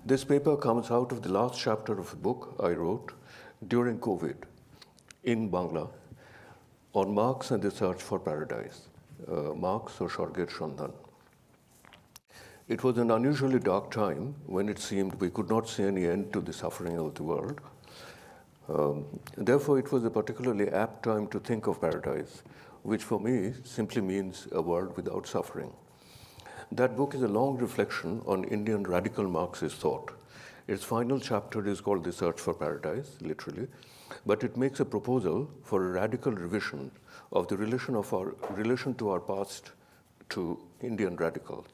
This paper comes out of the last chapter of a book I wrote during COVID in Bangla on Marx and the Search for Paradise, Marx or Swargের সন্ধান. It was an unusually dark time when it seemed we could not see any end to the suffering of the world. Therefore, it was a particularly apt time to think of paradise, which for me simply means a world without suffering. That book is a long reflection on Indian radical Marxist thought. Its final chapter is called The Search for Paradise, literally, but it makes a proposal for a radical revision of the relation to our past to Indian radicals.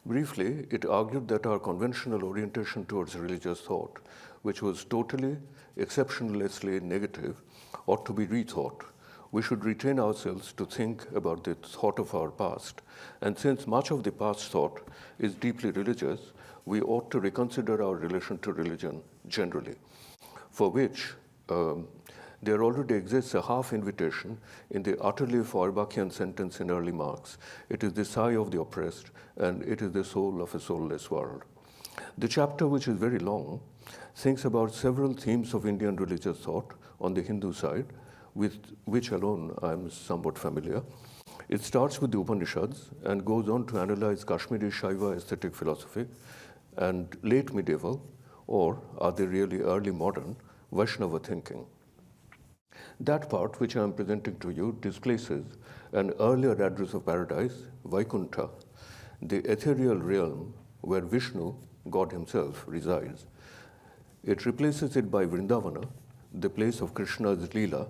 Briefly, it argued that our conventional orientation towards religious thought, which was totally, exceptionlessly negative, ought to be rethought. We should retrain ourselves to think about the thought of our past. And since much of the past thought is deeply religious, we ought to reconsider our relation to religion generally, for which there already exists a half invitation in the utterly Feuerbachian sentence in early Marx. It is the sigh of the oppressed, and it is the soul of a soulless world. The chapter, which is very long, thinks about several themes of Indian religious thought on the Hindu side, with which alone I'm somewhat familiar. It starts with the Upanishads and goes on to analyze Kashmiri Shaiva aesthetic philosophy and late medieval, or are they really early modern, Vaishnava thinking. That part, which I'm presenting to you, displaces an earlier address of paradise, Vaikuntha, the ethereal realm where Vishnu, God himself, resides. It replaces it by Vrindavana, the place of Krishna's Leela.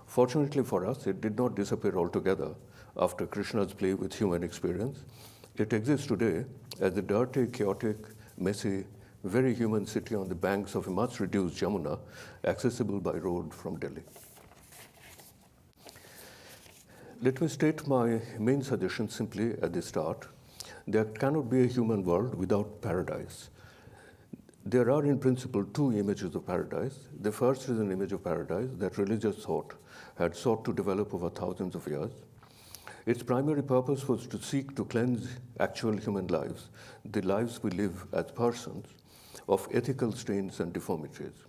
Fortunately for us, it did not disappear altogether after Krishna's play with human experience. It exists today as a dirty, chaotic, messy, very human city on the banks of a much reduced Jamuna, accessible by road from Delhi. Let me state my main suggestion simply at the start. There cannot be a human world without paradise. There are in principle two images of paradise. The first is an image of paradise that religious thought had sought to develop over thousands of years. Its primary purpose was to seek to cleanse actual human lives, the lives we live as persons, of ethical stains and deformities.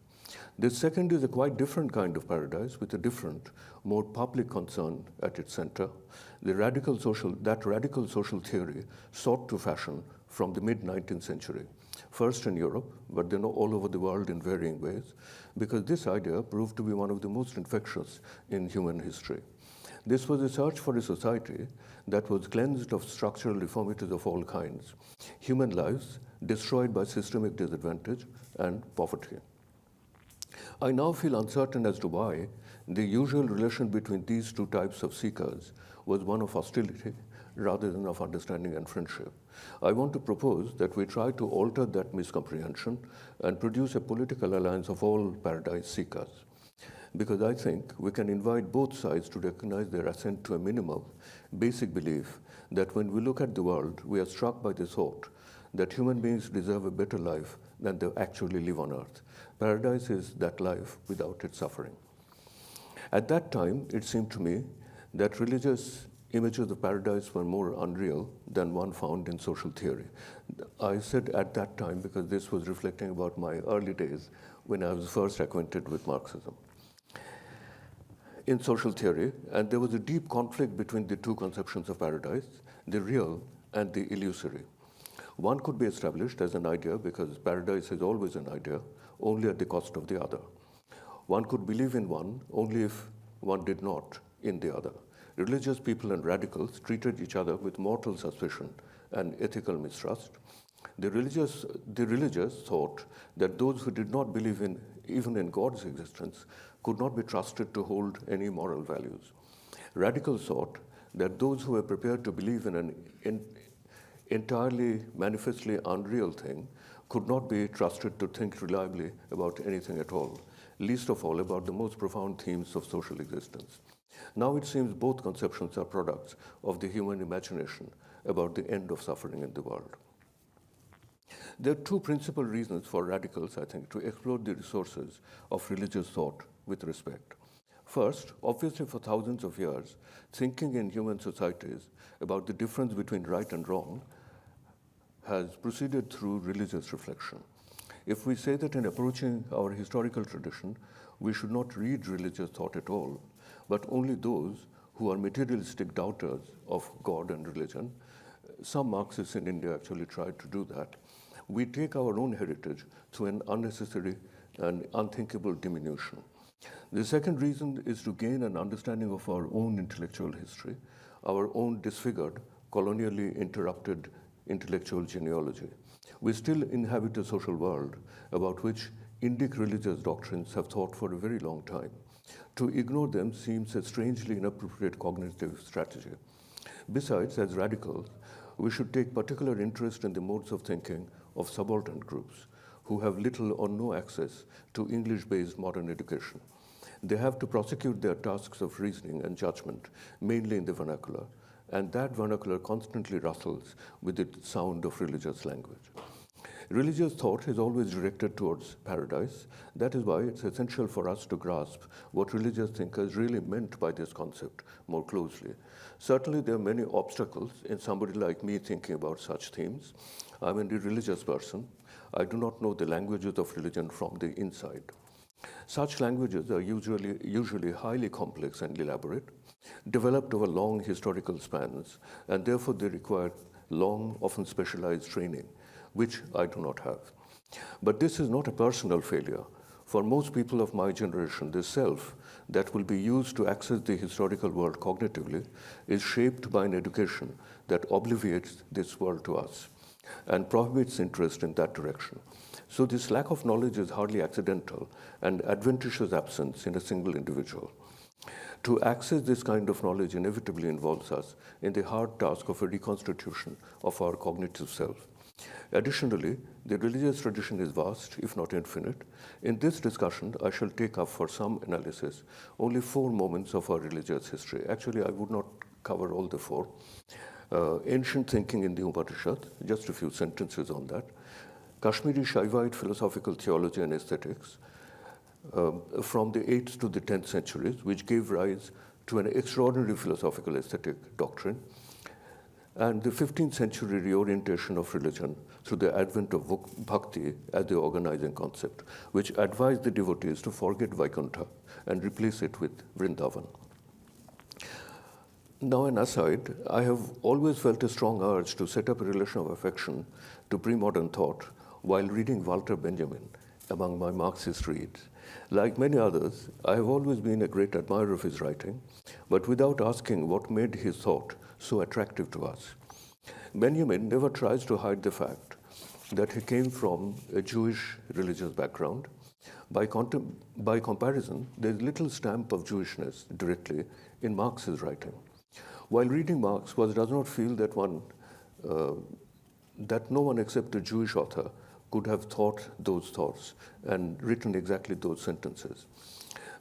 The second is a quite different kind of paradise with a different, more public concern at its center, that radical social theory sought to fashion from the mid-19th century, first in Europe, but then all over the world in varying ways, because this idea proved to be one of the most infectious in human history. This was a search for a society that was cleansed of structural deformities of all kinds, human lives destroyed by systemic disadvantage and poverty. I now feel uncertain as to why the usual relation between these two types of seekers was one of hostility rather than of understanding and friendship. I want to propose that we try to alter that miscomprehension and produce a political alliance of all paradise seekers, because I think we can invite both sides to recognize their assent to a minimum basic belief that when we look at the world, we are struck by the thought that human beings deserve a better life than they actually live on earth. Paradise is that life without its suffering. At that time, it seemed to me that religious images of paradise were more unreal than one found in social theory. I said at that time because this was reflecting about my early days when I was first acquainted with Marxism. In social theory, and there was a deep conflict between the two conceptions of paradise, the real and the illusory. One could be established as an idea because paradise is always an idea, only at the cost of the other. One could believe in one only if one did not in the other. Religious people and radicals treated each other with mortal suspicion and ethical mistrust. The religious thought that those who did not believe in even in God's existence could not be trusted to hold any moral values. Radicals thought that those who were prepared to believe in an entirely manifestly unreal thing could not be trusted to think reliably about anything at all, least of all about the most profound themes of social existence. Now it seems both conceptions are products of the human imagination about the end of suffering in the world. There are two principal reasons for radicals, I think, to explore the resources of religious thought with respect. First, obviously for thousands of years, thinking in human societies about the difference between right and wrong has proceeded through religious reflection. If we say that in approaching our historical tradition, we should not read religious thought at all, but only those who are materialistic doubters of God and religion, some Marxists in India actually tried to do that, we take our own heritage through an unnecessary and unthinkable diminution. The second reason is to gain an understanding of our own intellectual history, our own disfigured, colonially interrupted intellectual genealogy. We still inhabit a social world about which Indic religious doctrines have thought for a very long time. To ignore them seems a strangely inappropriate cognitive strategy. Besides, as radicals, we should take particular interest in the modes of thinking of subaltern groups who have little or no access to English-based modern education. They have to prosecute their tasks of reasoning and judgment, mainly in the vernacular, and that vernacular constantly rustles with the sound of religious language. Religious thought is always directed towards paradise. That is why it's essential for us to grasp what religious thinkers really meant by this concept more closely. Certainly, there are many obstacles in somebody like me thinking about such themes. I'm a religious person. I do not know the languages of religion from the inside. Such languages are usually highly complex and elaborate, developed over long historical spans, and therefore they require long, often specialized training, which I do not have. But this is not a personal failure. For most people of my generation, the self that will be used to access the historical world cognitively is shaped by an education that obviates this world to us and prohibits interest in that direction. So this lack of knowledge is hardly accidental and adventitious absence in a single individual. To access this kind of knowledge inevitably involves us in the hard task of a reconstitution of our cognitive self. Additionally, the religious tradition is vast, if not infinite. In this discussion, I shall take up for some analysis only 4 moments of our religious history. Actually, I would not cover all the 4. Ancient thinking in the Upanishads, just a few sentences on that. Kashmiri Shaivite philosophical theology and aesthetics from the 8th to the 10th centuries, which gave rise to an extraordinary philosophical aesthetic doctrine, and the 15th century reorientation of religion through the advent of bhakti as the organizing concept, which advised the devotees to forget Vaikuntha and replace it with Vrindavan. Now, an aside, I have always felt a strong urge to set up a relation of affection to premodern thought while reading Walter Benjamin among my Marxist reads. Like many others, I have always been a great admirer of his writing, but without asking what made his thought so attractive to us. Benjamin never tries to hide the fact that he came from a Jewish religious background. By comparison, there is little stamp of Jewishness directly in Marx's writing. While reading Marx, one does not feel that no one except a Jewish author could have thought those thoughts and written exactly those sentences.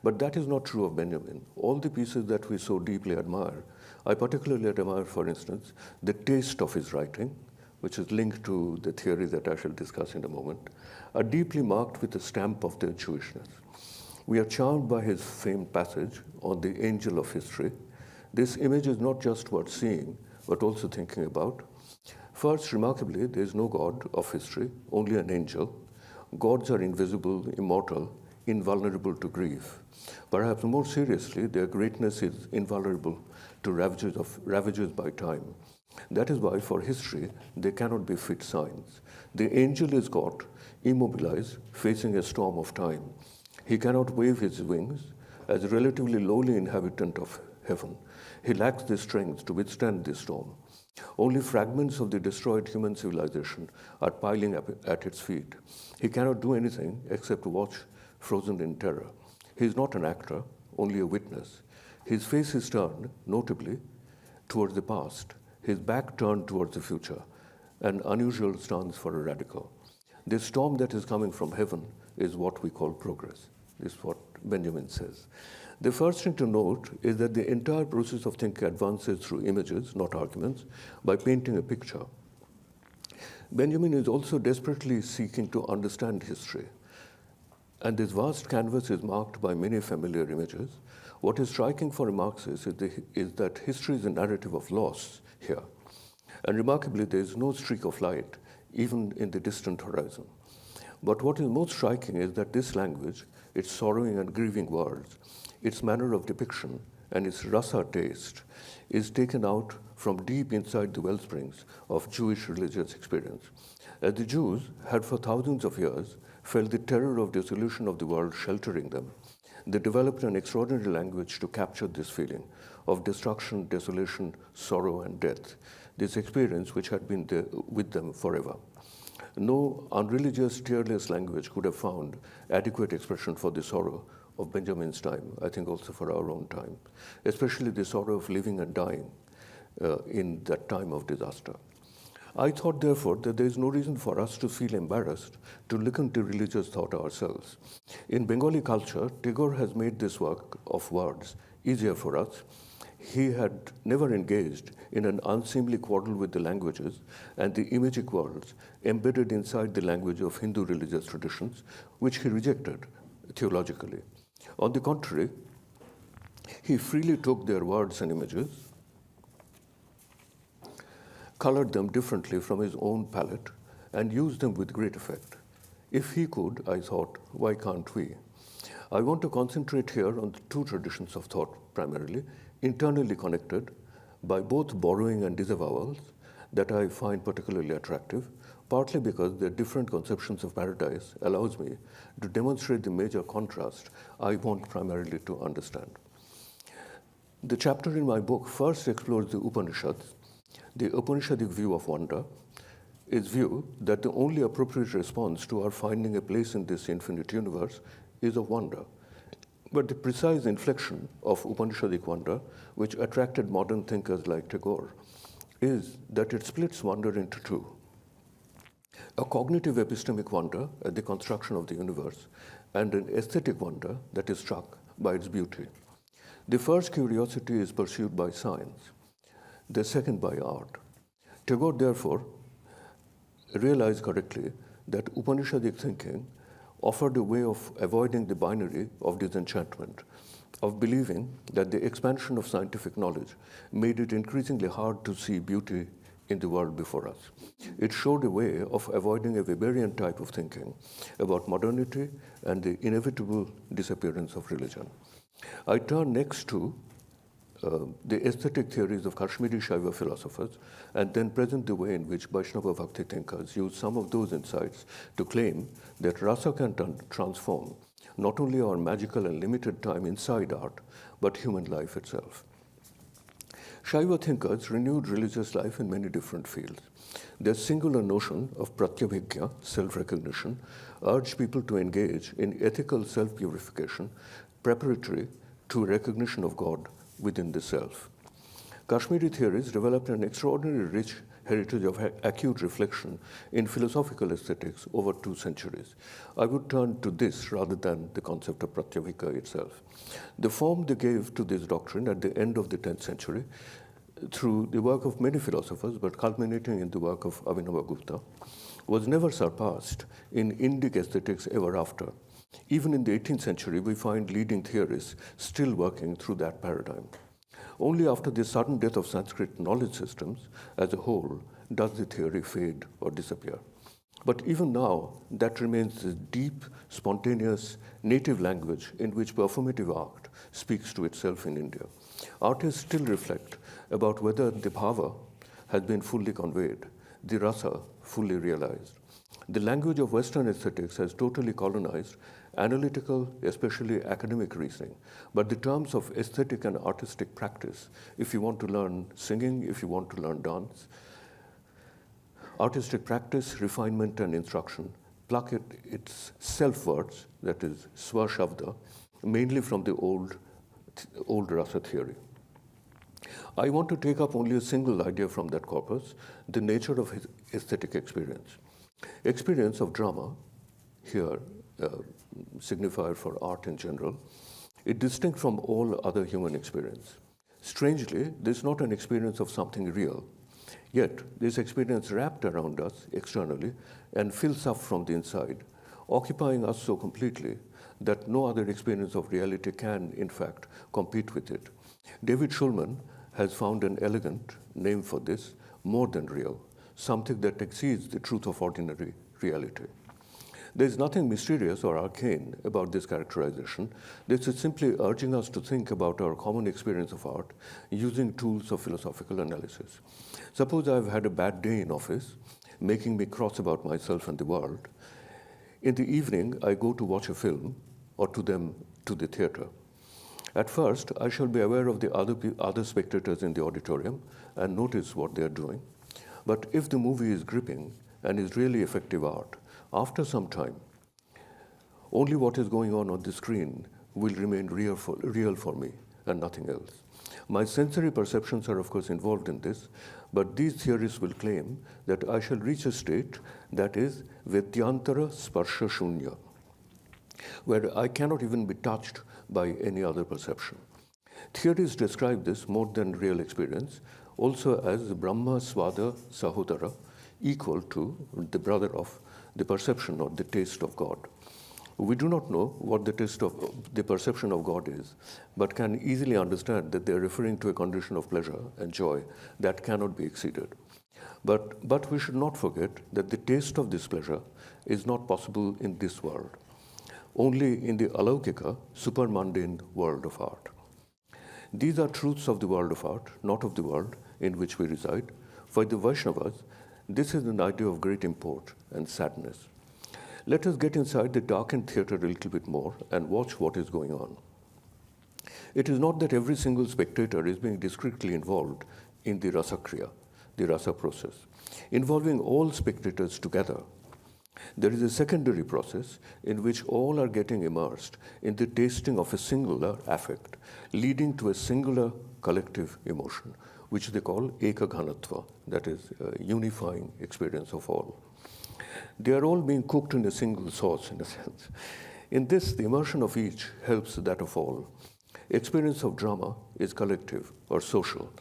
But that is not true of Benjamin. All the pieces that we so deeply admire, I particularly admire, for instance, the taste of his writing, which is linked to the theory that I shall discuss in a moment, are deeply marked with the stamp of their Jewishness. We are charmed by his famed passage on the angel of history. This image is not just worth seeing, but also thinking about. First, remarkably, there is no God of history, only an angel. Gods are invisible, immortal, invulnerable to grief. Perhaps more seriously, their greatness is invulnerable to ravages by time. That is why, for history, they cannot be fit signs. The angel is God, immobilized, facing a storm of time. He cannot wave his wings. As a relatively lowly inhabitant of heaven, he lacks the strength to withstand this storm. Only fragments of the destroyed human civilization are piling up at its feet. He cannot do anything except watch, frozen in terror. He is not an actor, only a witness. His face is turned, notably, towards the past, his back turned towards the future, an unusual stance for a radical. This storm that is coming from heaven is what we call progress. This is what Benjamin says. The first thing to note is that the entire process of thinking advances through images, not arguments, by painting a picture. Benjamin is also desperately seeking to understand history. And this vast canvas is marked by many familiar images. What is striking for a Marxist is that history is a narrative of loss here. And remarkably, there is no streak of light, even in the distant horizon. But what is most striking is that this language, its sorrowing and grieving words, its manner of depiction, and its rasa taste is taken out from deep inside the wellsprings of Jewish religious experience. As the Jews had for thousands of years felt the terror of dissolution of the world sheltering them, they developed an extraordinary language to capture this feeling of destruction, desolation, sorrow, and death, this experience which had been there with them forever. No unreligious, tearless language could have found adequate expression for the sorrow of Benjamin's time, I think also for our own time, especially the sorrow of living and dying in that time of disaster. I thought, therefore, that there is no reason for us to feel embarrassed to look into religious thought ourselves. In Bengali culture, Tagore has made this work of words easier for us. He had never engaged in an unseemly quarrel with the languages and the imagic worlds embedded inside the language of Hindu religious traditions, which he rejected theologically. On the contrary, he freely took their words and images, colored them differently from his own palette, and used them with great effect. If he could, I thought, why can't we? I want to concentrate here on the two traditions of thought primarily, internally connected by both borrowing and disavowals that I find particularly attractive, partly because their different conceptions of paradise allows me to demonstrate the major contrast I want primarily to understand. The chapter in my book first explores the Upanishads. The Upanishadic view of wonder is view that the only appropriate response to our finding a place in this infinite universe is of wonder. But the precise inflection of Upanishadic wonder, which attracted modern thinkers like Tagore, is that it splits wonder into two. A cognitive epistemic wonder at the construction of the universe, and an aesthetic wonder that is struck by its beauty. The first curiosity is pursued by science, the second by art. Tagore, therefore, realized correctly that Upanishadic thinking offered a way of avoiding the binary of disenchantment, of believing that the expansion of scientific knowledge made it increasingly hard to see beauty in the world before us. It showed a way of avoiding a Weberian type of thinking about modernity and the inevitable disappearance of religion. I turn next to the aesthetic theories of Kashmiri Shaiva philosophers, and then present the way in which Vaishnava Bhakti thinkers use some of those insights to claim that rasa can transform not only our magical and limited time inside art, but human life itself. Shaiva thinkers renewed religious life in many different fields. Their singular notion of pratyabhigya, self-recognition, urged people to engage in ethical self-purification preparatory to recognition of God within the self. Kashmiri theories developed an extraordinarily rich heritage of acute reflection in philosophical aesthetics over 2 centuries. I would turn to this rather than the concept of pratyabhika itself. The form they gave to this doctrine at the end of the 10th century, through the work of many philosophers, but culminating in the work of Abhinavagupta, was never surpassed in Indic aesthetics ever after. Even in the 18th century, we find leading theorists still working through that paradigm. Only after the sudden death of Sanskrit knowledge systems as a whole does the theory fade or disappear. But even now, that remains the deep, spontaneous, native language in which performative art speaks to itself in India. Artists still reflect about whether the bhava has been fully conveyed, the rasa fully realized. The language of Western aesthetics has totally colonized analytical, especially academic reasoning. But the terms of aesthetic and artistic practice, if you want to learn singing, if you want to learn dance, artistic practice, refinement, and instruction pluck its self-words, that is swashabda, mainly from the old rasa theory. I want to take up only a single idea from that corpus, the nature of his aesthetic experience. Experience of drama, here signified for art in general, is distinct from all other human experience. Strangely, this is not an experience of something real. Yet, this experience wrapped around us externally and fills up from the inside, occupying us so completely that no other experience of reality can, in fact, compete with it. David Schulman has found an elegant name for this, more than real, something that exceeds the truth of ordinary reality. There is nothing mysterious or arcane about this characterization. This is simply urging us to think about our common experience of art using tools of philosophical analysis. Suppose I've had a bad day in office, making me cross about myself and the world. In the evening, I go to watch a film, or to the theater. At first, I shall be aware of the other spectators in the auditorium and notice what they are doing. But if the movie is gripping and is really effective art, after some time, only what is going on the screen will remain real for me and nothing else. My sensory perceptions are of course involved in this, but these theorists will claim that I shall reach a state that is Vidyantara Sparsha Shunya, where I cannot even be touched by any other perception. Theorists describe this more than real experience also as Brahma Swada Sahodara, equal to the brother of the perception or the taste of God. We do not know what the taste of the perception of God is, but can easily understand that they are referring to a condition of pleasure and joy that cannot be exceeded. But we should not forget that the taste of this pleasure is not possible in this world, only in the alaukika, supermundane world of art. These are truths of the world of art, not of the world in which we reside. For the Vaishnavas, this is an idea of great import and sadness. Let us get inside the darkened theater a little bit more and watch what is going on. It is not that every single spectator is being discreetly involved in the rasakriya, the rasa process, involving all spectators together. There is a secondary process in which all are getting immersed in the tasting of a singular affect, leading to a singular collective emotion, which they call ekaghanatva, that is, unifying experience of all. They are all being cooked in a single sauce, in a sense. In this, the immersion of each helps that of all. Experience of drama is collective or social.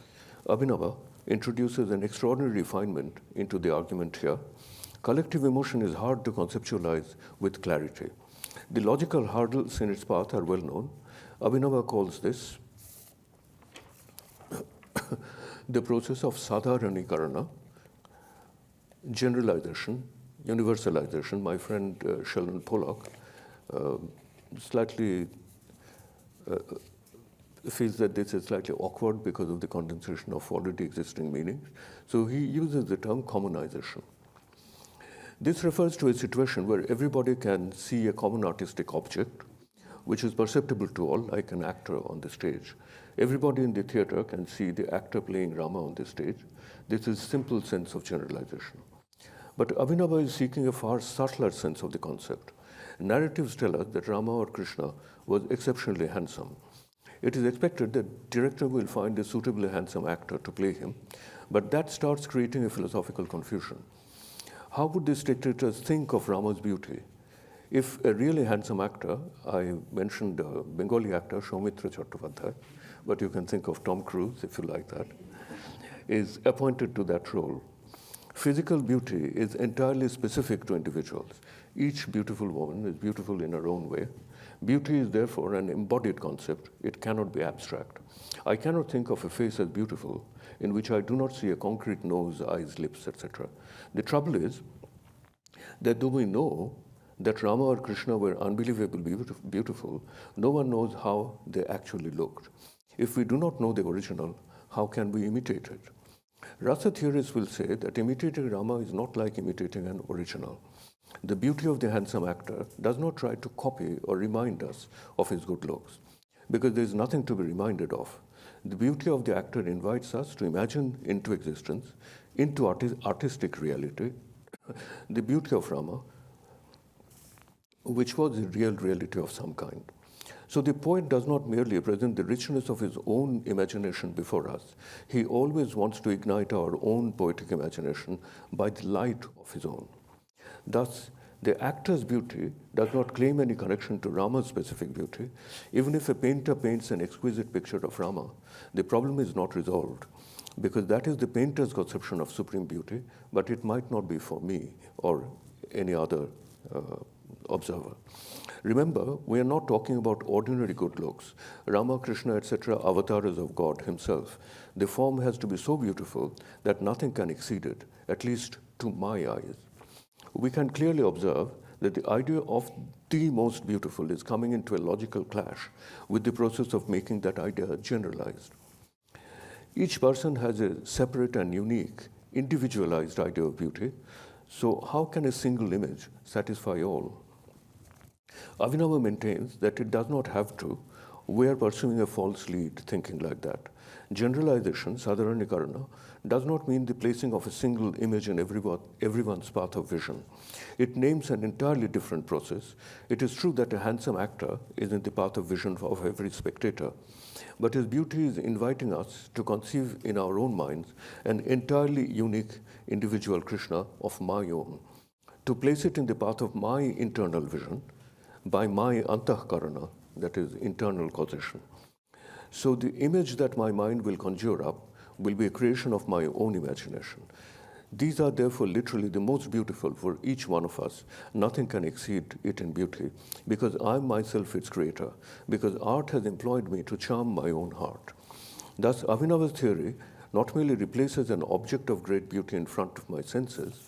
Abhinava introduces an extraordinary refinement into the argument here. Collective emotion is hard to conceptualize with clarity. The logical hurdles in its path are well known. Abhinava calls this the process of sadharanikarana, generalization, universalization. My friend Sheldon Pollock slightly feels that this is slightly awkward because of the condensation of already existing meanings. So he uses the term commonization. This refers to a situation where everybody can see a common artistic object, which is perceptible to all, like an actor on the stage. Everybody in the theater can see the actor playing Rama on the stage. This is simple sense of generalization. But Abhinava is seeking a far subtler sense of the concept. Narratives tell us that Rama or Krishna was exceptionally handsome. It is expected that director will find a suitably handsome actor to play him, but that starts creating a philosophical confusion. How would the spectators think of Rama's beauty? If a really handsome actor, I mentioned Bengali actor Soumitra Chattopadhyay, but you can think of Tom Cruise if you like that, is appointed to that role. Physical beauty is entirely specific to individuals. Each beautiful woman is beautiful in her own way. Beauty is therefore an embodied concept. It cannot be abstract. I cannot think of a face as beautiful in which I do not see a concrete nose, eyes, lips, etc. The trouble is that though we know that Rama or Krishna were unbelievably beautiful, no one knows how they actually looked. If we do not know the original, how can we imitate it? Rasa theorists will say that imitating Rama is not like imitating an original. The beauty of the handsome actor does not try to copy or remind us of his good looks, because there is nothing to be reminded of. The beauty of the actor invites us to imagine into existence, into artistic reality, the beauty of Rama, which was a real reality of some kind. So the poet does not merely present the richness of his own imagination before us. He always wants to ignite our own poetic imagination by the light of his own. Thus, the actor's beauty does not claim any connection to Rama's specific beauty. Even if a painter paints an exquisite picture of Rama, the problem is not resolved, because that is the painter's conception of supreme beauty, but it might not be for me or any other observer. Remember, we are not talking about ordinary good looks. Rama, Krishna, etc., avatars of God himself. The form has to be so beautiful that nothing can exceed it, at least to my eyes. We can clearly observe that the idea of the most beautiful is coming into a logical clash with the process of making that idea generalized. Each person has a separate and unique, individualized idea of beauty, so how can a single image satisfy all? Abhinav maintains that it does not have to. We are pursuing a false lead thinking like that. Generalization, sadharanikarana, does not mean the placing of a single image in everyone's path of vision. It names an entirely different process. It is true that a handsome actor is in the path of vision of every spectator, but his beauty is inviting us to conceive in our own minds an entirely unique individual Krishna of my own, to place it in the path of my internal vision by my antahkarana, that is internal causation. So the image that my mind will conjure up will be a creation of my own imagination. These are therefore literally the most beautiful for each one of us. Nothing can exceed it in beauty, because I am myself its creator, because art has employed me to charm my own heart. Thus, Abhinava's theory not merely replaces an object of great beauty in front of my senses,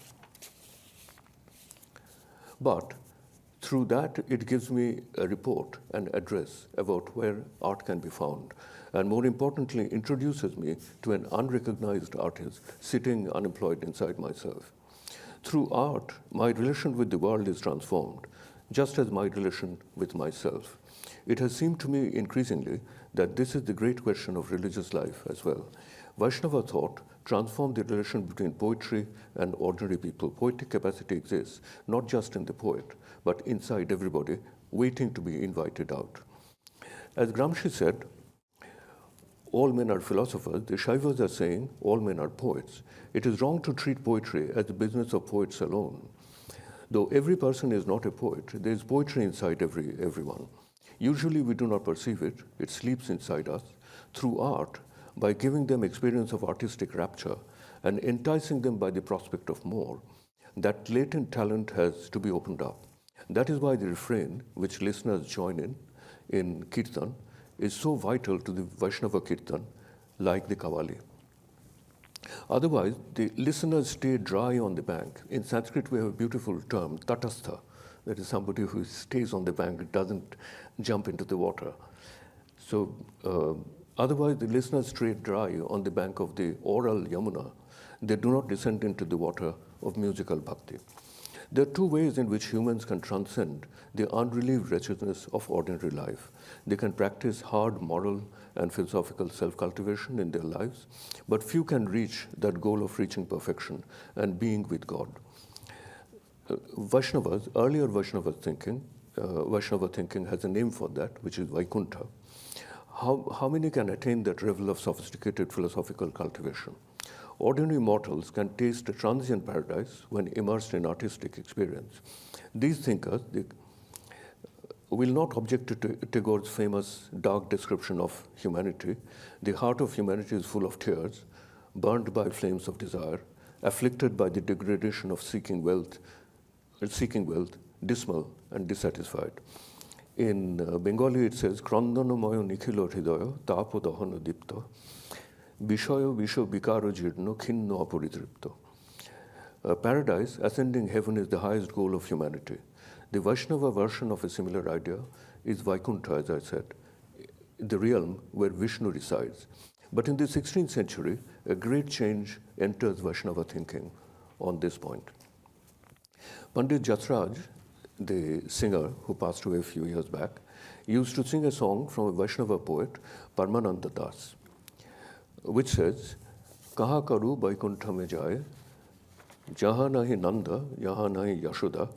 but through that, it gives me a report, an address about where art can be found, and more importantly, introduces me to an unrecognized artist sitting unemployed inside myself. Through art, my relation with the world is transformed, just as my relation with myself. It has seemed to me increasingly that this is the great question of religious life as well. Vaishnava thought transformed the relation between poetry and ordinary people. Poetic capacity exists, not just in the poet, but inside everybody, waiting to be invited out. As Gramsci said, all men are philosophers. The Shaivas are saying all men are poets. It is wrong to treat poetry as the business of poets alone. Though every person is not a poet, there is poetry inside everyone. Usually we do not perceive it. It sleeps inside us. Through art, by giving them experience of artistic rapture and enticing them by the prospect of more, that latent talent has to be opened up. That is why the refrain, which listeners join in Kirtan, is so vital to the Vaishnava Kirtan, like the Qawwali. Otherwise, the listeners stay dry on the bank. In Sanskrit, we have a beautiful term, tatastha, that is somebody who stays on the bank, doesn't jump into the water. So, otherwise, the listeners stay dry on the bank of the oral Yamuna. They do not descend into the water of musical bhakti. There are two ways in which humans can transcend the unrelieved wretchedness of ordinary life. They can practice hard moral and philosophical self-cultivation in their lives, but few can reach that goal of reaching perfection and being with God. Earlier Vaishnava thinking has a name for that, which is Vaikuntha. How many can attain that level of sophisticated philosophical cultivation? Ordinary mortals can taste a transient paradise when immersed in artistic experience. These thinkers will not object to Tagore's famous dark description of humanity. The heart of humanity is full of tears, burned by flames of desire, afflicted by the degradation of seeking wealth, dismal and dissatisfied. In Bengali it says, Krandanamoyo nikhilo hridayo tapo dahana dipto Bishoyo Visho Bikaro Jirno Khinno Apuridripto. Paradise, ascending heaven, is the highest goal of humanity. The Vaishnava version of a similar idea is Vaikuntha, as I said, the realm where Vishnu resides. But in the 16th century, a great change enters Vaishnava thinking on this point. Pandit Jatraj, the singer who passed away a few years back, used to sing a song from a Vaishnava poet, Paramananda Das, which says, Kaha karu Vaikuntha mein jaye, jaha nahi Nanda, yaha nahi Yashoda,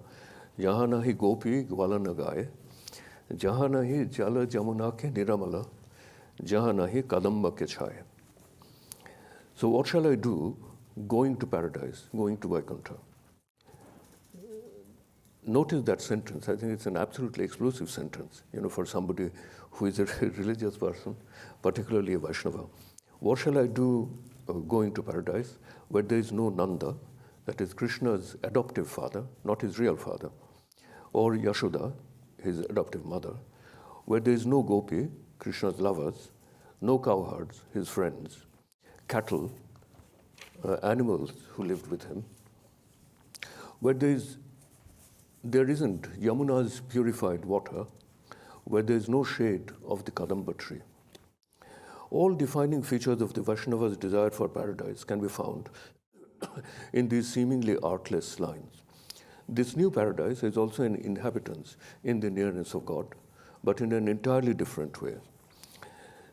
yaha nahi Gopi gwala na gaye, jaha nahi Jala Jamuna ke Niramala, jaha nahi Kadamba ke chhaye. So what shall I do going to paradise, going to Vaikuntha? Notice that sentence. I think it's an absolutely explosive sentence, for somebody who is a religious person, particularly a Vaishnava. What shall I do going to paradise where there is no Nanda, that is Krishna's adoptive father, not his real father, or Yashoda, his adoptive mother, where there is no Gopi, Krishna's lovers, no cowherds, his friends, cattle, animals who lived with him? where there isn't Yamuna's purified water, where there is no shade of the Kadamba tree. All defining features of the Vaishnava's desire for paradise can be found in these seemingly artless lines. This new paradise is also an inhabitance in the nearness of God, but in an entirely different way.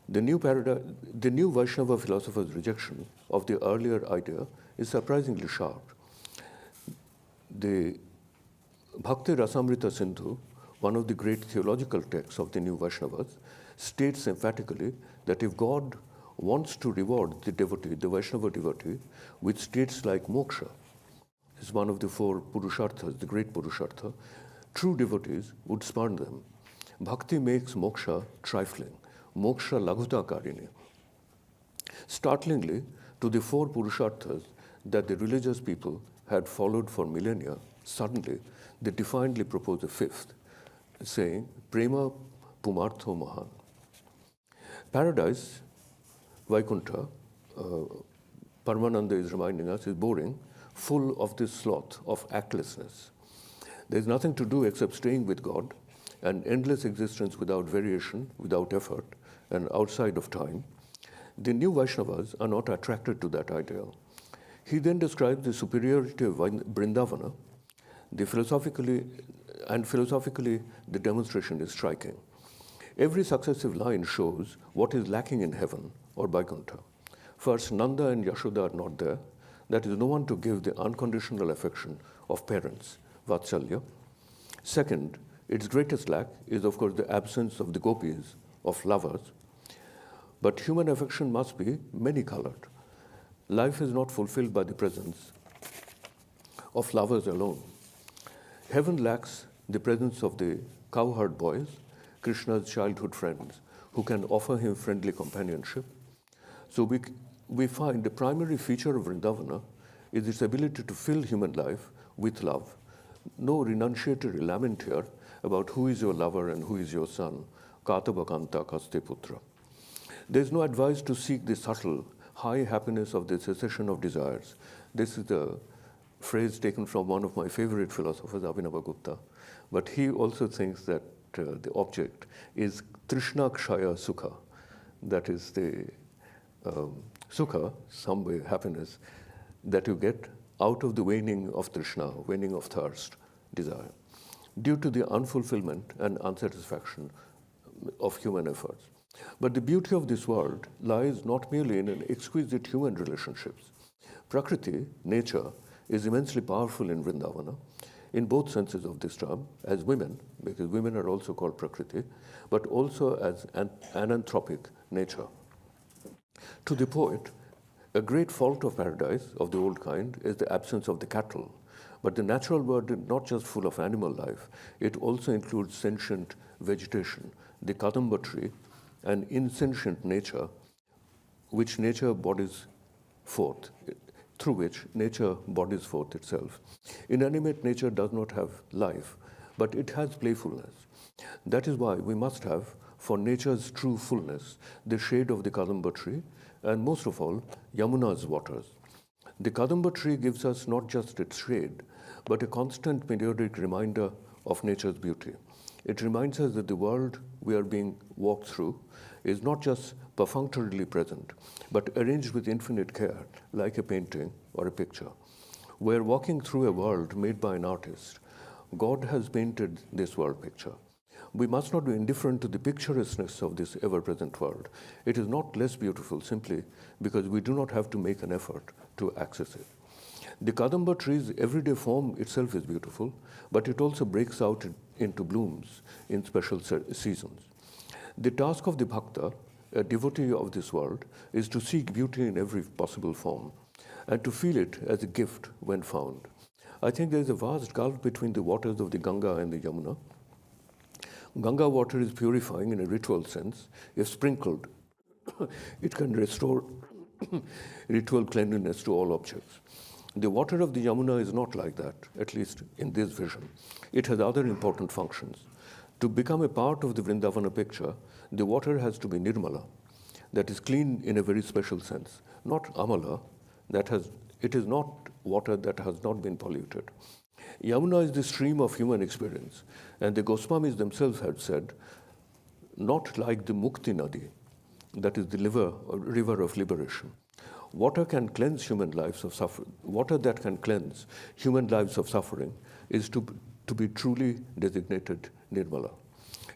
The new Vaishnava philosopher's rejection of the earlier idea is surprisingly sharp. The Bhakti Rasamrita Sindhu, one of the great theological texts of the new Vaishnavas, states emphatically that if God wants to reward the devotee, the Vaishnava devotee, with states like moksha, is one of the four Purusharthas, the great Purushartha, true devotees would spurn them. Bhakti makes moksha trifling, moksha laghuta karini. Startlingly, to the four Purusharthas that the religious people had followed for millennia, suddenly they defiantly propose a fifth, saying, Prema Pumartho Mahan. Paradise, Vaikuntha, Paramananda is reminding us, is boring, full of this sloth of actlessness. There is nothing to do except staying with God, an endless existence without variation, without effort, and outside of time. The new Vaishnavas are not attracted to that ideal. He then describes the superiority of Vrindavana. Philosophically, the demonstration is striking. Every successive line shows what is lacking in heaven or Vaikuntha. First, Nanda and Yashoda are not there. That is, no one to give the unconditional affection of parents, Vatsalya. Second, its greatest lack is, of course, the absence of the gopis, of lovers. But human affection must be many-colored. Life is not fulfilled by the presence of lovers alone. Heaven lacks the presence of the cowherd boys, Krishna's childhood friends, who can offer him friendly companionship. So we find the primary feature of Vrindavana is its ability to fill human life with love. No renunciatory lament here about who is your lover and who is your son, Kata Bhakanta Kaste Putra. There is no advice to seek the subtle, high happiness of the cessation of desires. This is the phrase taken from one of my favorite philosophers, Abhinavagupta. But he also thinks that the object is Trishna Kshaya Sukha. That is the Sukha, some way happiness, that you get out of the waning of Trishna, waning of thirst, desire, due to the unfulfillment and unsatisfaction of human efforts. But the beauty of this world lies not merely in an exquisite human relationships. Prakriti, nature, is immensely powerful in Vrindavana, in both senses of this term, as women, because women are also called Prakriti, but also as an anthropic nature. To the poet, a great fault of paradise of the old kind is the absence of the cattle. But the natural world is not just full of animal life, it also includes sentient vegetation, the Kadamba tree, and insentient nature, which nature bodies forth, through which nature bodies forth itself. Inanimate nature does not have life, but it has playfulness. That is why we must have, for nature's true fullness, the shade of the Kadamba tree, and most of all, Yamuna's waters. The Kadamba tree gives us not just its shade, but a constant periodic reminder of nature's beauty. It reminds us that the world we are being walked through is not just perfunctorily present, but arranged with infinite care, like a painting or a picture. We are walking through a world made by an artist. God has painted this world picture. We must not be indifferent to the picturesqueness of this ever-present world. It is not less beautiful simply because we do not have to make an effort to access it. The Kadamba tree's everyday form itself is beautiful, but it also breaks out into blooms in special seasons. The task of the bhakta, a devotee of this world, is to seek beauty in every possible form and to feel it as a gift when found. I think there is a vast gulf between the waters of the Ganga and the Yamuna. Ganga water is purifying in a ritual sense. If sprinkled, it can restore ritual cleanliness to all objects. The water of the Yamuna is not like that, at least in this vision. It has other important functions. To become a part of the Vrindavana picture, the water has to be nirmala, that is clean in a very special sense, not amala, it is not water that has not been polluted. Yamuna is the stream of human experience, and the Goswamis themselves had said, not like the Mukti Nadi, that is the river of liberation. Water can cleanse human lives of suffering. Water that can cleanse human lives of suffering is to be truly designated Nirmala.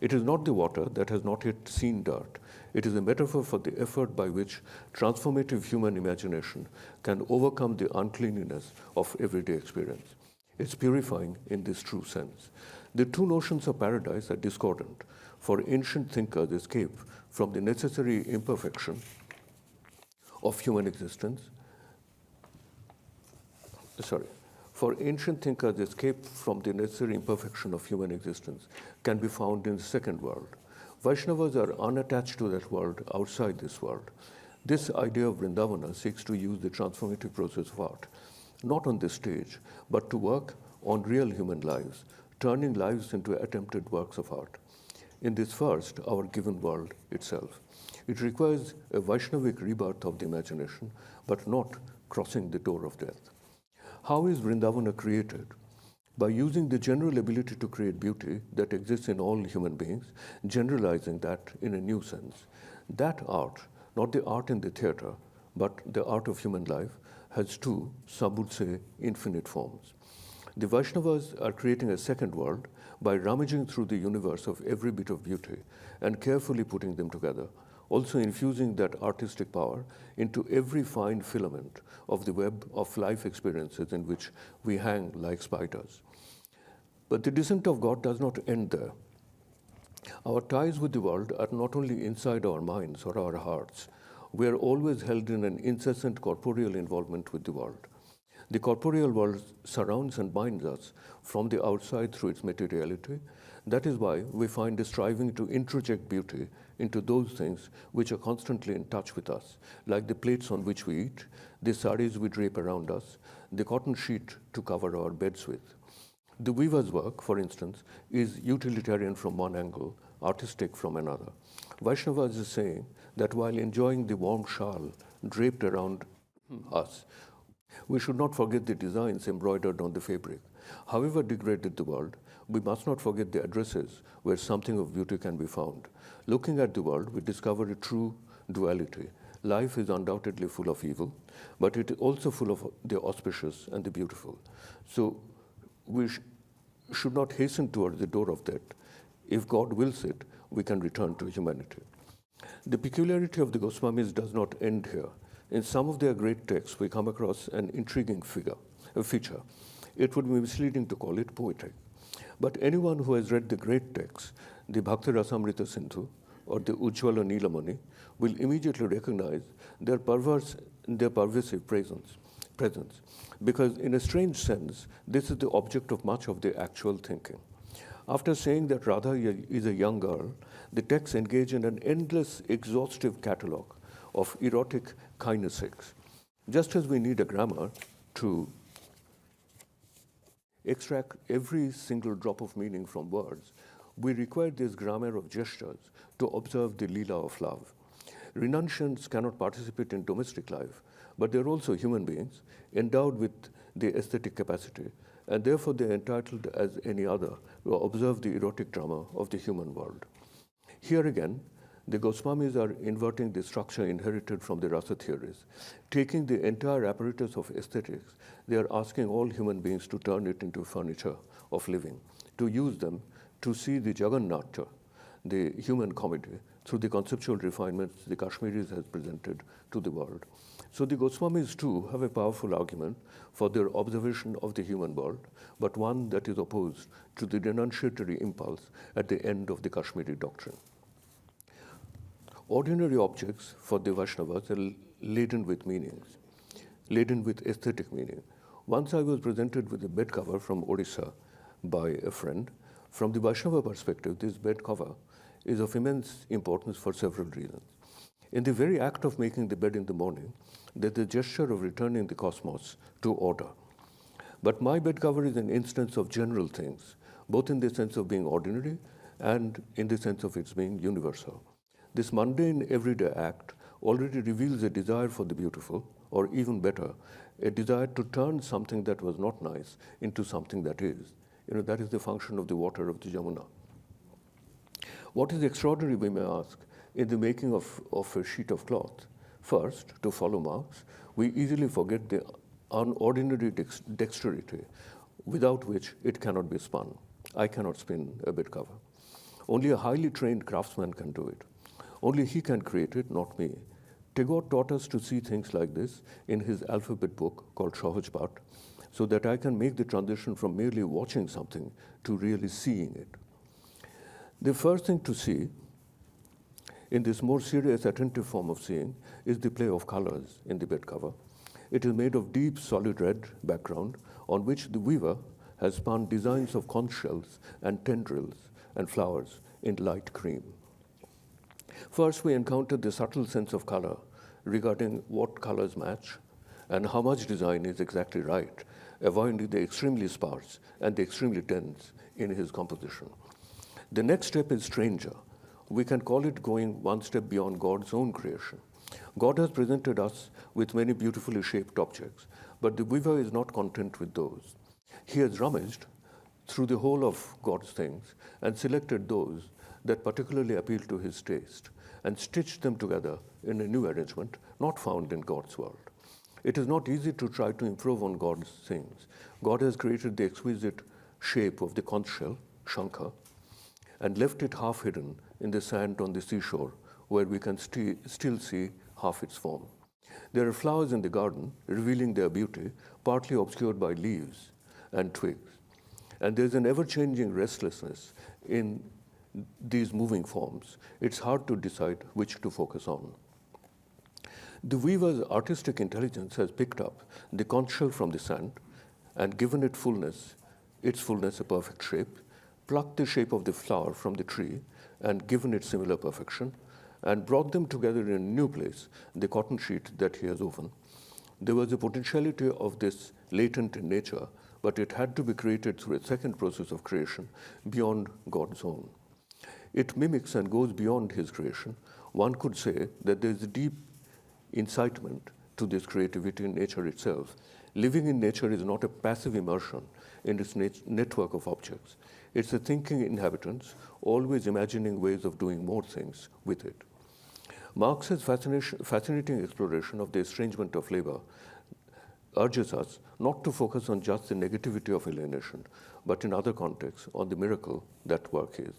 It is not the water that has not yet seen dirt. It is a metaphor for the effort by which transformative human imagination can overcome the uncleanliness of everyday experience. It's purifying in this true sense. The two notions of paradise are discordant, for ancient thinkers escape from the necessary imperfection of human existence. For ancient thinkers, escape from the necessary imperfection of human existence can be found in the second world. Vaishnavas are unattached to that world outside this world. This idea of Vrindavana seeks to use the transformative process of art, not on this stage, but to work on real human lives, turning lives into attempted works of art. In this first, our given world itself. It requires a Vaishnavic rebirth of the imagination, but not crossing the door of death. How is Vrindavana created? By using the general ability to create beauty that exists in all human beings, generalizing that in a new sense. That art, not the art in the theater, but the art of human life, has two, some would say, infinite forms. The Vaishnavas are creating a second world by rummaging through the universe of every bit of beauty and carefully putting them together, also infusing that artistic power into every fine filament of the web of life experiences in which we hang like spiders. But the descent of God does not end there. Our ties with the world are not only inside our minds or our hearts. We are always held in an incessant corporeal involvement with the world. The corporeal world surrounds and binds us from the outside through its materiality. That is why we find a striving to introject beauty into those things which are constantly in touch with us, like the plates on which we eat, the saris we drape around us, the cotton sheet to cover our beds with. The weaver's work, for instance, is utilitarian from one angle, artistic from another. Vaishnavas is saying that while enjoying the warm shawl draped around us, we should not forget the designs embroidered on the fabric. However degraded the world, we must not forget the addresses where something of beauty can be found. Looking at the world, we discover a true duality. Life is undoubtedly full of evil, but it is also full of the auspicious and the beautiful. So we should not hasten towards the door of death. If God wills it, we can return to humanity. The peculiarity of the Goswamis does not end here. In some of their great texts, we come across an intriguing feature. It would be misleading to call it poetic. But anyone who has read the great texts, the Bhakti Rasamrita Sindhu or the Ujjvala Nilamani, will immediately recognize their pervasive presence. Because in a strange sense, this is the object of much of the actual thinking. After saying that Radha is a young girl, the texts engage in an endless, exhaustive catalogue of erotic kinesics. Just as we need a grammar to extract every single drop of meaning from words, we require this grammar of gestures to observe the Leela of love. Renunciants cannot participate in domestic life, but they're also human beings endowed with the aesthetic capacity, and therefore they're entitled as any other to observe the erotic drama of the human world. Here again, the Goswamis are inverting the structure inherited from the rasa theories. Taking the entire apparatus of aesthetics, they are asking all human beings to turn it into furniture of living, to use them to see the Jagannatha, the human comedy, through the conceptual refinements the Kashmiris has presented to the world. So the Goswamis too have a powerful argument for their observation of the human world, but one that is opposed to the denunciatory impulse at the end of the Kashmiri doctrine. Ordinary objects for the Vaishnavas are laden with meanings, laden with aesthetic meaning. Once I was presented with a bed cover from Odisha by a friend. From the Vaishnava perspective, this bed cover is of immense importance for several reasons. In the very act of making the bed in the morning, there's the gesture of returning the cosmos to order. But my bed cover is an instance of general things, both in the sense of being ordinary and in the sense of its being universal. This mundane everyday act already reveals a desire for the beautiful, or even better, a desire to turn something that was not nice into something that is. That is the function of the water of the Jamuna. What is extraordinary, we may ask, in the making of a sheet of cloth? First, to follow Marx, we easily forget the unordinary dexterity without which it cannot be spun. I cannot spin a bed cover. Only a highly trained craftsman can do it. Only he can create it, not me. Tagore taught us to see things like this in his alphabet book called Sahajpat, so that I can make the transition from merely watching something to really seeing it. The first thing to see in this more serious, attentive form of seeing is the play of colors in the bed cover. It is made of deep, solid red background on which the weaver has spun designs of conch shells and tendrils and flowers in light cream. First, we encountered the subtle sense of color regarding what colors match and how much design is exactly right, avoiding the extremely sparse and the extremely dense in his composition. The next step is stranger. We can call it going one step beyond God's own creation. God has presented us with many beautifully shaped objects, but the weaver is not content with those. He has rummaged through the whole of God's things and selected those that particularly appeal to his taste and stitched them together in a new arrangement not found in God's world. It is not easy to try to improve on God's things. God has created the exquisite shape of the conch shell, shankha, and left it half hidden in the sand on the seashore, where we can still see half its form. There are flowers in the garden, revealing their beauty, partly obscured by leaves and twigs. And there's an ever-changing restlessness in these moving forms. It's hard to decide which to focus on. The weaver's artistic intelligence has picked up the conch shell from the sand and given it its fullness a perfect shape, plucked the shape of the flower from the tree and given it similar perfection, and brought them together in a new place, the cotton sheet that he has woven. There was a potentiality of this latent in nature, but it had to be created through a second process of creation beyond God's own. It mimics and goes beyond his creation. One could say that there is a deep incitement to this creativity in nature itself. Living in nature is not a passive immersion in its network of objects. It's a thinking inhabitants, always imagining ways of doing more things with it. Marx's fascinating exploration of the estrangement of labor urges us not to focus on just the negativity of alienation, but in other contexts on the miracle that work is.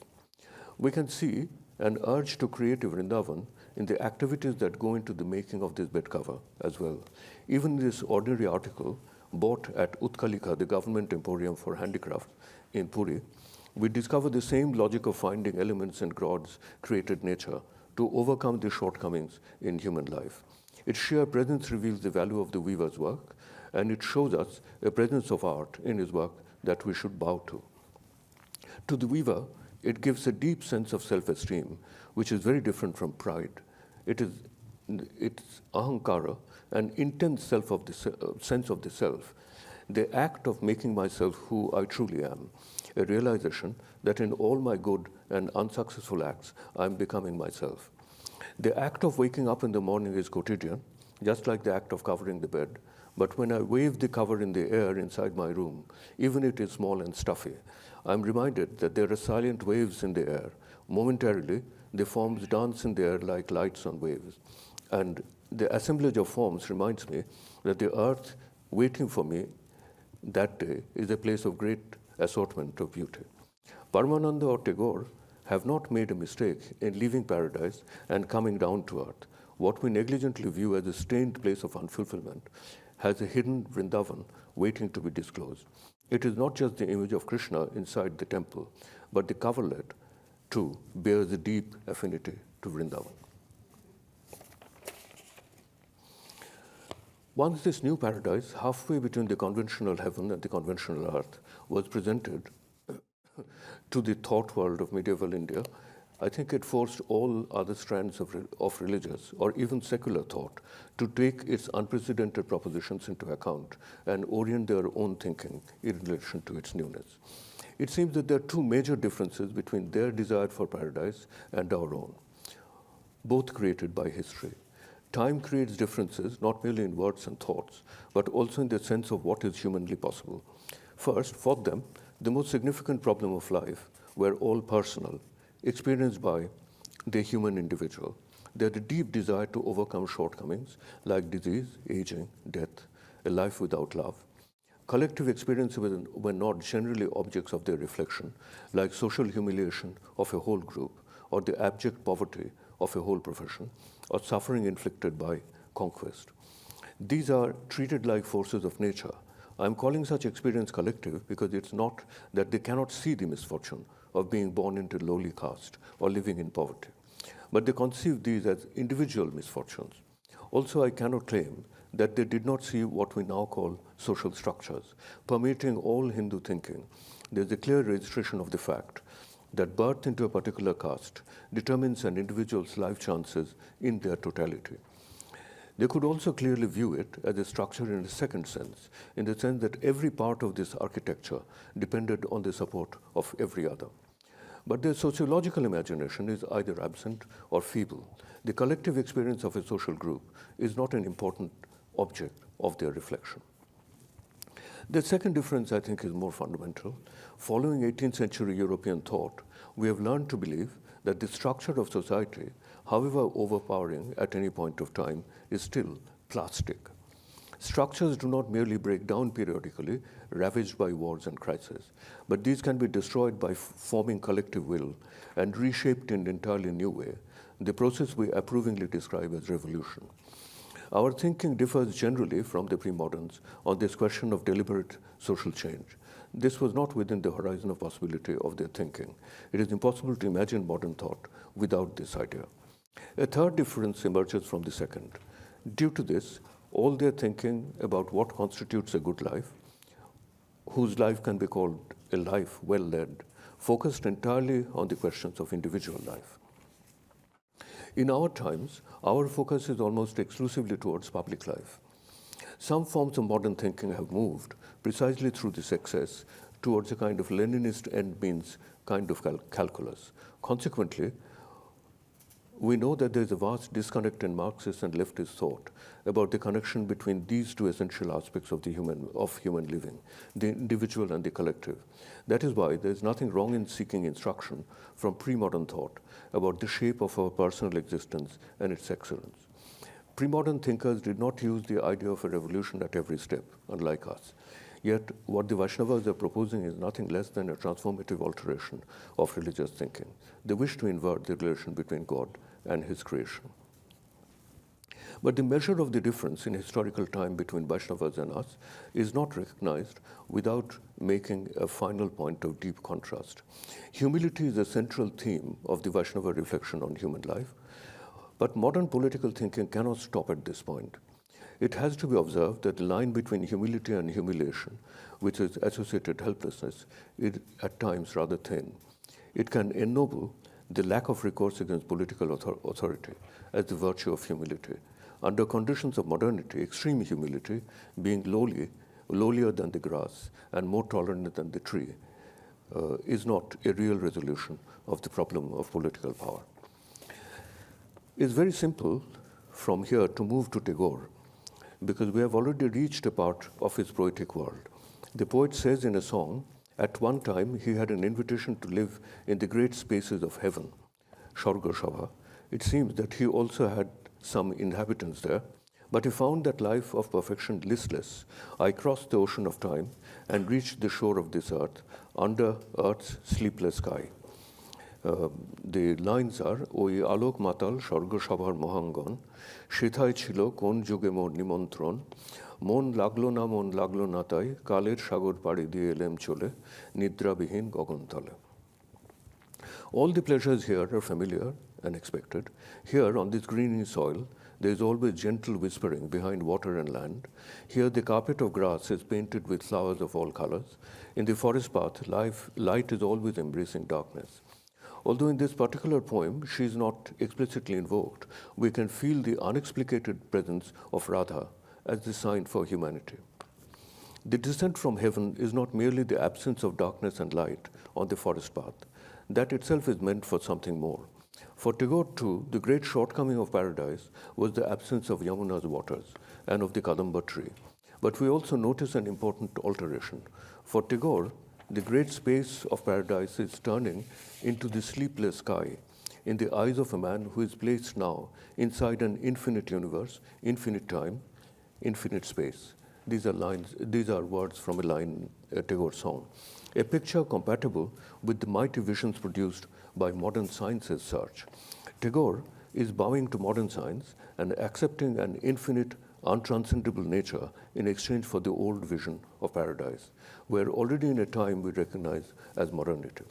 We can see an urge to create a Vrindavan in the activities that go into the making of this bed cover as well. Even this ordinary article, bought at Utkalika, the government emporium for handicraft in Puri, we discover the same logic of finding elements in God's created nature to overcome the shortcomings in human life. Its sheer presence reveals the value of the weaver's work, and it shows us a presence of art in his work that we should bow to. To the weaver, it gives a deep sense of self-esteem, which is very different from pride. It's ahankara, an intense sense of the self, the act of making myself who I truly am, a realization that in all my good and unsuccessful acts, I'm becoming myself. The act of waking up in the morning is quotidian, just like the act of covering the bed. But when I wave the cover in the air inside my room, even if it is small and stuffy, I'm reminded that there are silent waves in the air. Momentarily, the forms dance in the air like lights on waves. And the assemblage of forms reminds me that the earth waiting for me that day is a place of great assortment of beauty. Paramananda or Tagore have not made a mistake in leaving paradise and coming down to earth. What we negligently view as a stained place of unfulfillment has a hidden Vrindavan waiting to be disclosed. It is not just the image of Krishna inside the temple, but the coverlet, too, bears a deep affinity to Vrindavan. Once this new paradise, halfway between the conventional heaven and the conventional earth, was presented to the thought world of medieval India, I think it forced all other strands of religious or even secular thought to take its unprecedented propositions into account and orient their own thinking in relation to its newness. It seems that there are two major differences between their desire for paradise and our own, both created by history. Time creates differences not merely in words and thoughts, but also in the sense of what is humanly possible. First, for them, the most significant problem of life were all personal, experienced by the human individual. They had a deep desire to overcome shortcomings like disease, aging, death, a life without love. Collective experiences were not generally objects of their reflection, like social humiliation of a whole group, or the abject poverty of a whole profession, or suffering inflicted by conquest. These are treated like forces of nature. I'm calling such experience collective because it's not that they cannot see the misfortune of being born into lowly caste or living in poverty, but they conceive these as individual misfortunes. Also, I cannot claim that they did not see what we now call social structures. Permeating all Hindu thinking, there is a clear registration of the fact that birth into a particular caste determines an individual's life chances in their totality. They could also clearly view it as a structure in a second sense, in the sense that every part of this architecture depended on the support of every other. But their sociological imagination is either absent or feeble. The collective experience of a social group is not an important object of their reflection. The second difference, I think, is more fundamental. Following 18th century European thought, we have learned to believe that the structure of society, however overpowering at any point of time, is still plastic. Structures do not merely break down periodically, ravaged by wars and crises, but these can be destroyed by forming collective will and reshaped in an entirely new way, the process we approvingly describe as revolution. Our thinking differs generally from the pre-moderns on this question of deliberate social change. This was not within the horizon of possibility of their thinking. It is impossible to imagine modern thought without this idea. A third difference emerges from the second. Due to this, all their thinking about what constitutes a good life, whose life can be called a life well led, focused entirely on the questions of individual life. In our times, our focus is almost exclusively towards public life. Some forms of modern thinking have moved, precisely through this excess, towards a kind of Leninist end-means kind of calculus. Consequently, we know that there is a vast disconnect in Marxist and leftist thought about the connection between these two essential aspects of human living, the individual and the collective. That is why there is nothing wrong in seeking instruction from pre-modern thought about the shape of our personal existence and its excellence. Pre-modern thinkers did not use the idea of a revolution at every step, unlike us. Yet, what the Vaishnavas are proposing is nothing less than a transformative alteration of religious thinking. They wish to invert the relation between God and his creation. But the measure of the difference in historical time between Vaishnavas and us is not recognized without making a final point of deep contrast. Humility is a central theme of the Vaishnava reflection on human life, but modern political thinking cannot stop at this point. It has to be observed that the line between humility and humiliation, which is associated helplessness, is at times rather thin. It can ennoble the lack of recourse against political authority as the virtue of humility. Under conditions of modernity, extreme humility, being lowlier than the grass and more tolerant than the tree, is not a real resolution of the problem of political power. It's very simple from here to move to Tagore, because we have already reached a part of his poetic world. The poet says in a song, at one time he had an invitation to live in the great spaces of heaven, Sharga Shabha. It seems that he also had some inhabitants there, but he found that life of perfection listless. I crossed the ocean of time and reached the shore of this earth, under earth's sleepless sky. The lines are, ওই আলোক মাতাল স্বর্গসভার মহাঙ্গন সেথায় ছিল কোন যুগে মোর নিমন্ত্রণ মন লাগলো না তাই কালের সাগর পাড়ি দিয়ে এলেম চলে নিদ্রাবিহীন গগনতলে. All the pleasures here are familiar and expected. Here, on this greeny soil, there is always gentle whispering behind water and land. Here, the carpet of grass is painted with flowers of all colors. In the forest path, light is always embracing darkness. Although in this particular poem, she is not explicitly invoked, we can feel the unexplicated presence of Radha as the sign for humanity. The descent from heaven is not merely the absence of darkness and light on the forest path. That itself is meant for something more. For Tagore, too, the great shortcoming of paradise was the absence of Yamuna's waters and of the Kadamba tree. But we also notice an important alteration. For Tagore, the great space of paradise is turning into the sleepless sky in the eyes of a man who is placed now inside an infinite universe, infinite time, infinite space. These are words from a line, a Tagore song. A picture compatible with the mighty visions produced by modern science's search. Tagore is bowing to modern science and accepting an infinite, untranscendable nature in exchange for the old vision of paradise. We're already in a time we recognize as modernity.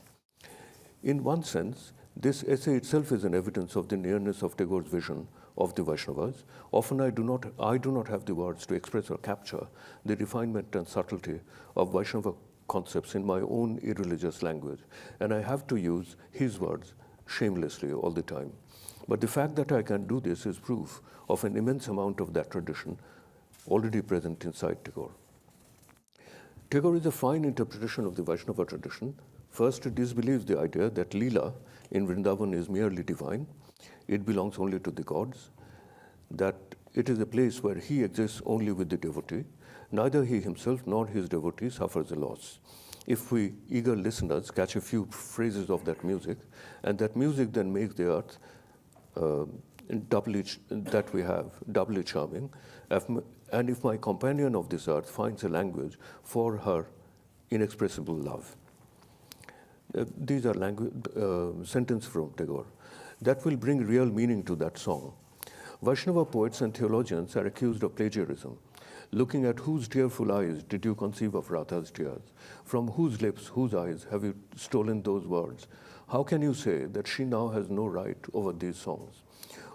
In one sense, this essay itself is an evidence of the nearness of Tagore's vision of the Vaishnavas. Often I do not have the words to express or capture the refinement and subtlety of Vaishnava concepts in my own irreligious language, and I have to use his words shamelessly all the time. But the fact that I can do this is proof of an immense amount of that tradition already present inside Tagore. Tagore is a fine interpretation of the Vaishnava tradition. First, it disbelieves the idea that Leela in Vrindavan is merely divine. It belongs only to the gods, that it is a place where he exists only with the devotee. Neither he himself nor his devotee suffers a loss. If we eager listeners catch a few phrases of that music, and that music then makes the earth doubly charming, and if my companion of this earth finds a language for her inexpressible love. These are sentences from Tagore. That will bring real meaning to that song. Vaishnava poets and theologians are accused of plagiarism. Looking at whose tearful eyes did you conceive of Radha's tears? From whose lips, whose eyes have you stolen those words? How can you say that she now has no right over these songs?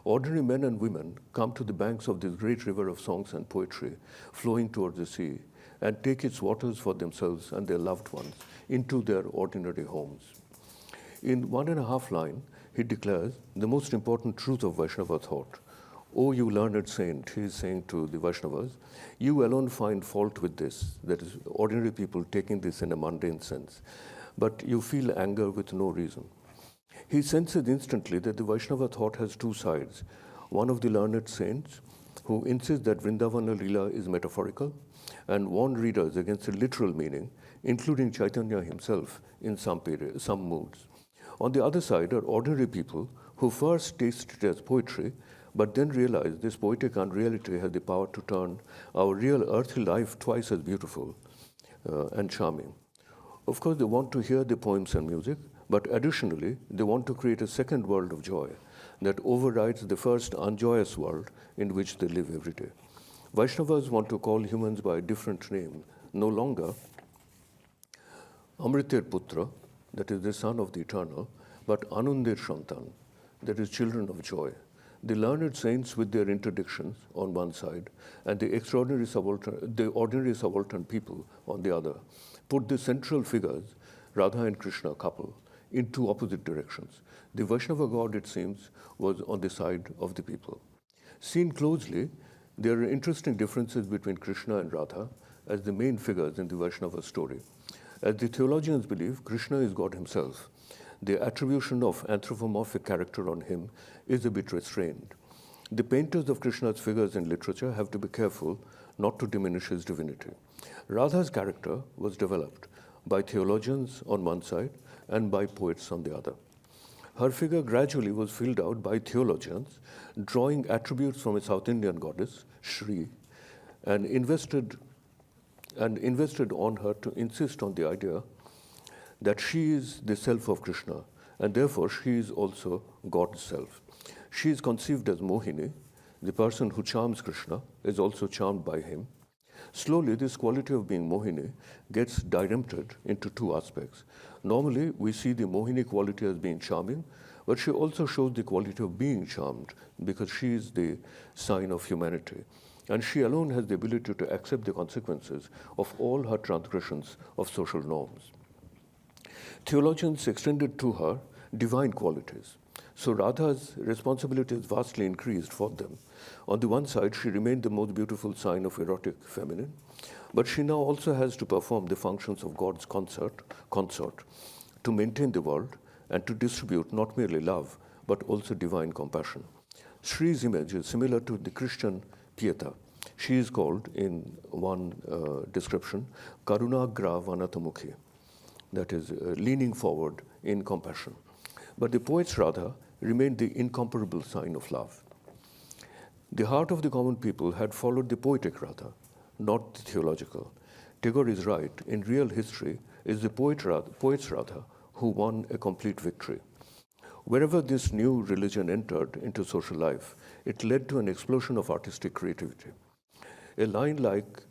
Ordinary men and women come to the banks of this great river of songs and poetry flowing towards the sea and take its waters for themselves and their loved ones into their ordinary homes. In 1.5 lines, he declares the most important truth of Vaishnava thought. O you learned saint, he is saying to the Vaishnavas, you alone find fault with this, that is, ordinary people taking this in a mundane sense, but you feel anger with no reason. He senses instantly that the Vaishnava thought has two sides. One of the learned saints, who insists that Vrindavana Leela is metaphorical, and warn readers against a literal meaning, including Chaitanya himself in some moods. On the other side are ordinary people who first taste it as poetry, but then realize this poetic unreality has the power to turn our real earthly life twice as beautiful and charming. Of course, they want to hear the poems and music, but additionally, they want to create a second world of joy that overrides the first unjoyous world in which they live every day. Vaishnavas want to call humans by a different name, no longer Amritir Putra, that is the son of the eternal, but Anundir Shantan, that is children of joy. The learned saints with their interdictions on one side and the ordinary subaltern people on the other put the central figures, Radha and Krishna couple, in two opposite directions. The Vaishnava god, it seems, was on the side of the people. Seen closely, there are interesting differences between Krishna and Radha as the main figures in the Vaishnava story. As the theologians believe, Krishna is God himself. The attribution of anthropomorphic character on him is a bit restrained. The painters of Krishna's figures in literature have to be careful not to diminish his divinity. Radha's character was developed by theologians on one side and by poets on the other. Her figure gradually was filled out by theologians, drawing attributes from a South Indian goddess, Shri, and invested on her to insist on the idea that she is the self of Krishna, and therefore she is also God's self. She is conceived as Mohini. The person who charms Krishna is also charmed by him. Slowly, this quality of being Mohini gets dirempted into two aspects. Normally, we see the Mohini quality as being charming, but she also shows the quality of being charmed because she is the sign of humanity. And she alone has the ability to accept the consequences of all her transgressions of social norms. Theologians extended to her divine qualities. So Radha's responsibility is vastly increased for them. On the one side, she remained the most beautiful sign of erotic feminine, but she now also has to perform the functions of God's consort to maintain the world and to distribute not merely love, but also divine compassion. Sri's image is similar to the Christian Pieta. She is called, in one description, Karunagra Vanatamukhi, that is, leaning forward in compassion. But the poet's Radha remained the incomparable sign of love. The heart of the common people had followed the poetic Radha, not the theological. Tagore is right. In real history, is the poet's Radha who won a complete victory. Wherever this new religion entered into social life, it led to an explosion of artistic creativity. A line like,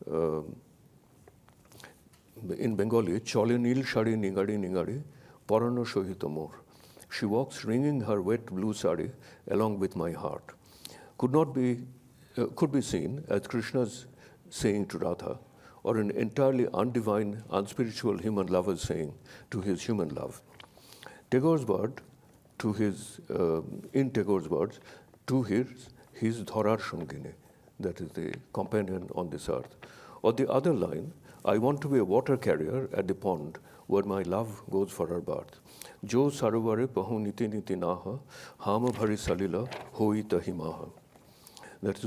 in Bengali, Chole nil shari ningari ningari, porano shohito mor. She walks ringing her wet blue sari along with my heart. Could be seen as Krishna's saying to Radha, or an entirely undivine, unspiritual human lover saying to his human love. Tagore's word, in Tagore's words, to his dharar shungine, that is the companion on this earth. Or the other line, I want to be a water carrier at the pond where my love goes for her bath. Jo sarovare pahu niti niti naha, hama bhari salila hoi tahimaha. That is,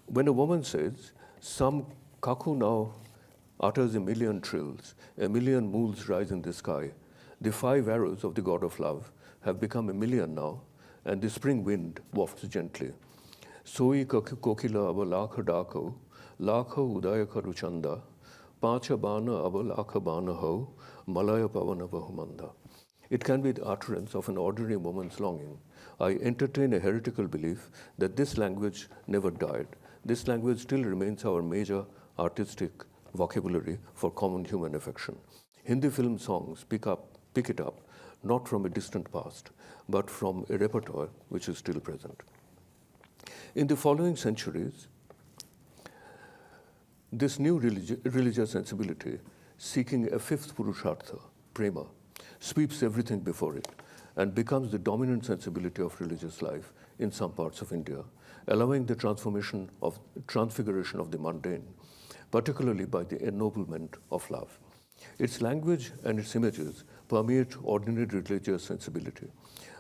when a woman says, some kaku now utters a million trills, a million moons rise in the sky, the 5 arrows of the god of love have become a million now, and the spring wind wafts gently. Soi kokila aba lakha dako, lakha udayaka ruchanda, pacha bana aba lakha bana ho, malaya pavana bahumanda. It can be the utterance of an ordinary woman's longing. I entertain a heretical belief that this language never died. This language still remains our major artistic vocabulary for common human affection. Hindi film songs pick it up, not from a distant past, but from a repertoire which is still present. In the following centuries, this new religious sensibility, seeking a fifth Purushartha, prema, sweeps everything before it and becomes the dominant sensibility of religious life in some parts of India, allowing the transfiguration of the mundane, particularly by the ennoblement of love. Its language and its images permeate ordinary religious sensibility.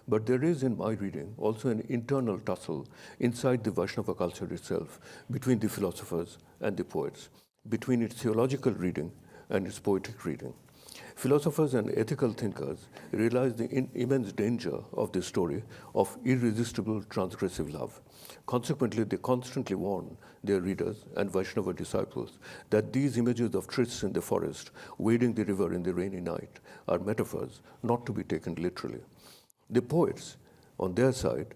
But there is, in my reading, also an internal tussle inside the Vaishnava culture itself between the philosophers and the poets, between its theological reading and its poetic reading. Philosophers and ethical thinkers realize the immense danger of this story of irresistible transgressive love. Consequently, they constantly warn their readers and Vaishnava disciples that these images of trysts in the forest, wading the river in the rainy night, are metaphors not to be taken literally. The poets, on their side,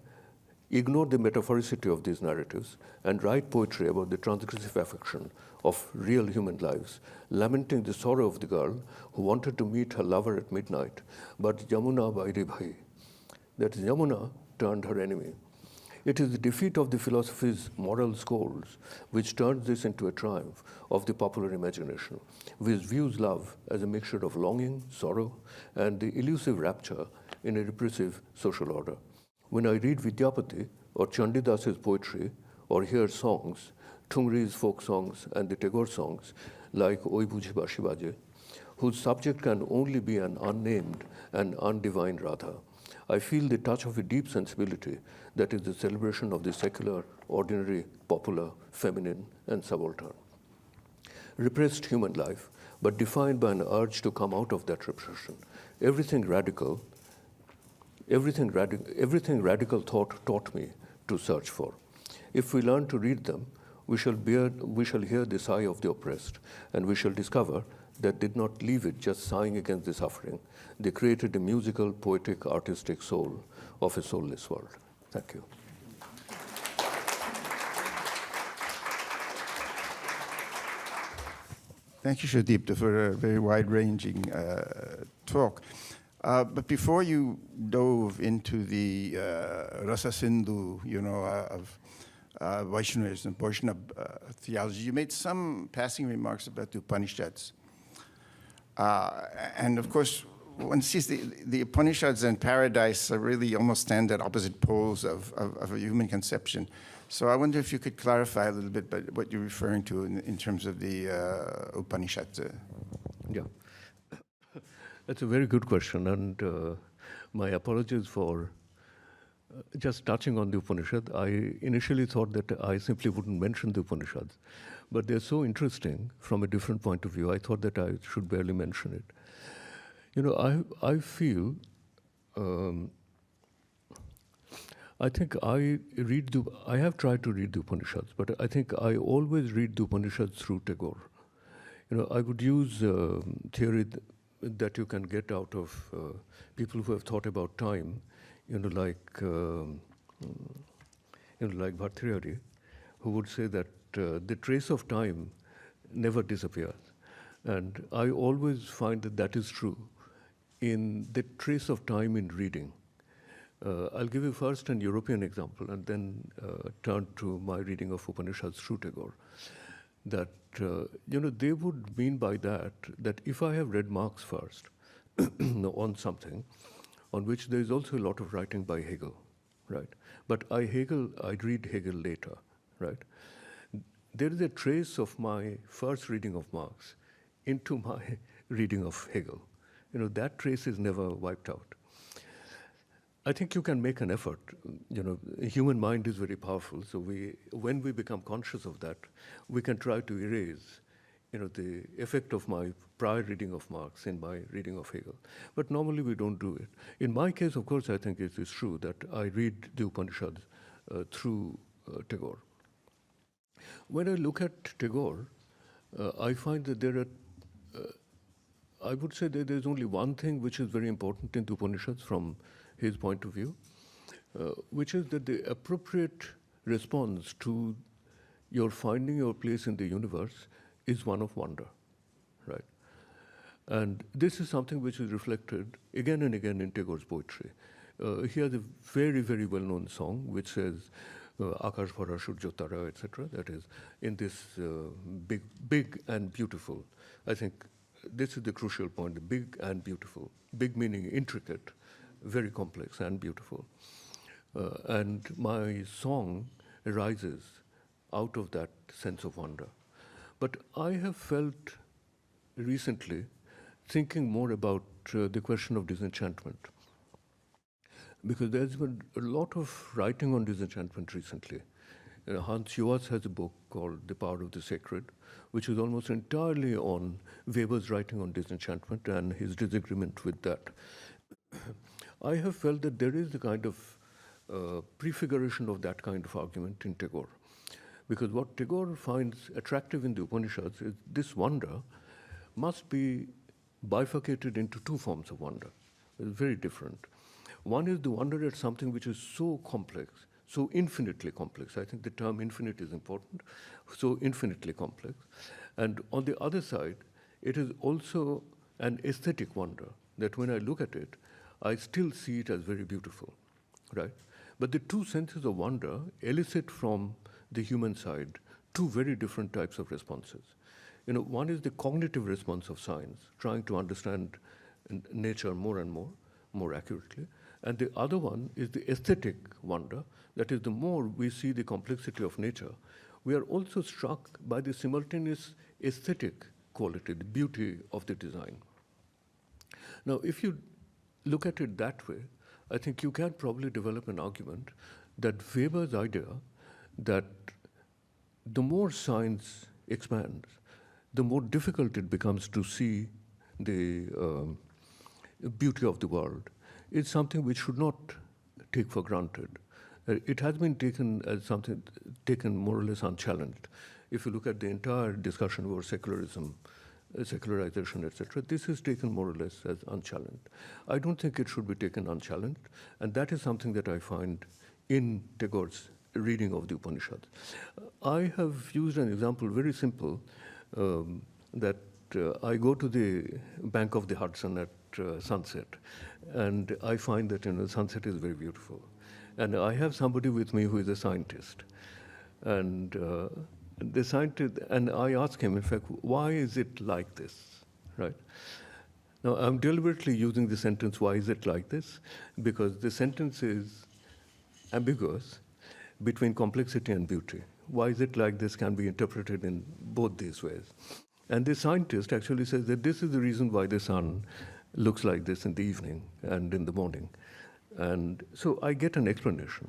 ignore the metaphoricity of these narratives and write poetry about the transgressive affection of real human lives, lamenting the sorrow of the girl who wanted to meet her lover at midnight, but Yamuna Bairi Bhai, that Yamuna turned her enemy. It is the defeat of the philosophy's moral scolds which turns this into a triumph of the popular imagination, which views love as a mixture of longing, sorrow, and the elusive rapture in a repressive social order. When I read Vidyapati or Chandidas's poetry or hear songs, Thungri's folk songs and the Tagore songs like Oi Bujhi Bashi Baje, whose subject can only be an unnamed and undivine Radha, I feel the touch of a deep sensibility that is the celebration of the secular, ordinary, popular, feminine, and subaltern. Repressed human life, but defined by an urge to come out of that repression. Everything radical thought taught me to search for. If we learn to read them, we shall hear the sigh of the oppressed, and we shall discover that did not leave it just sighing against the suffering. They created a musical, poetic, artistic soul of a soulless world. Thank you. Thank you, Sudipta, for a very wide-ranging talk. But before you dove into the Rasa Sindhu, of Vaishnavism, portion of theology, you made some passing remarks about the Upanishads. And of course, one sees the Upanishads and paradise are really almost stand at opposite poles of a human conception. So I wonder if you could clarify a little bit about what you're referring to in terms of the Upanishads. Yeah, that's a very good question. And my apologies for just touching on the Upanishads. I initially thought that I simply wouldn't mention the Upanishads, but they're so interesting from a different point of view. I thought that I should barely mention it. You know, I feel, I think I have tried to read the Upanishads, but I think I always read the Upanishads through Tagore. You know, I would use theory that you can get out of people who have thought about time, like Bhartrihari, who would say that the trace of time never disappears. And I always find that that is true in the trace of time in reading. I'll give you first an European example and then turn to my reading of Upanishads through Tagore. That, they would mean by that if I have read Marx first on something, on which there is also a lot of writing by Hegel, right? But I read Hegel later, right? There is a trace of my first reading of Marx into my reading of Hegel. That trace is never wiped out. I think you can make an effort. The human mind is very powerful. So when we become conscious of that, we can try to erase, the effect of my prior reading of Marx in my reading of Hegel. But normally we don't do it. In my case, of course, I think it is true that I read the Upanishads through Tagore. When I look at Tagore, I find that there are, I would say that there's only one thing which is very important in the Upanishads from his point of view, which is that the appropriate response to your finding your place in the universe is one of wonder, right? And this is something which is reflected again and again in Tagore's poetry. He has a very, very well-known song which says, Akash bhara surjo tara, etc. That is, in this big and beautiful. I think this is the crucial point, the big and beautiful. Big meaning intricate, very complex and beautiful. And my song arises out of that sense of wonder. But I have felt recently thinking more about the question of disenchantment. Because there's been a lot of writing on disenchantment recently. Hans Joas has a book called The Power of the Sacred, which is almost entirely on Weber's writing on disenchantment and his disagreement with that. I have felt that there is a kind of prefiguration of that kind of argument in Tagore. Because what Tagore finds attractive in the Upanishads is this wonder must be bifurcated into two forms of wonder. It's very different. One is the wonder at something which is so complex, so infinitely complex. I think the term infinite is important, so infinitely complex. And on the other side, it is also an aesthetic wonder that when I look at it, I still see it as very beautiful, right? But the two senses of wonder elicit from the human side two very different types of responses. One is the cognitive response of science, trying to understand nature more and more accurately. And the other one is the aesthetic wonder. That is, the more we see the complexity of nature, we are also struck by the simultaneous aesthetic quality, the beauty of the design. Now, if you look at it that way, I think you can probably develop an argument that Weber's idea that the more science expands, the more difficult it becomes to see the beauty of the world is something which should not take for granted. It has been taken as something taken more or less unchallenged. If you look at the entire discussion over secularism, secularization, etc., this is taken more or less as unchallenged. I don't think it should be taken unchallenged, and that is something that I find in Tagore's reading of the Upanishads. I have used an example, very simple, that I go to the bank of the Hudson at sunset, and I find that sunset is very beautiful. And I have somebody with me who is a scientist. And the scientist, and I ask him, in fact, why is it like this, right? Now, I'm deliberately using the sentence, why is it like this? Because the sentence is ambiguous between complexity and beauty. Why is it like this can be interpreted in both these ways. And the scientist actually says that this is the reason why the sun looks like this in the evening and in the morning. And so I get an explanation.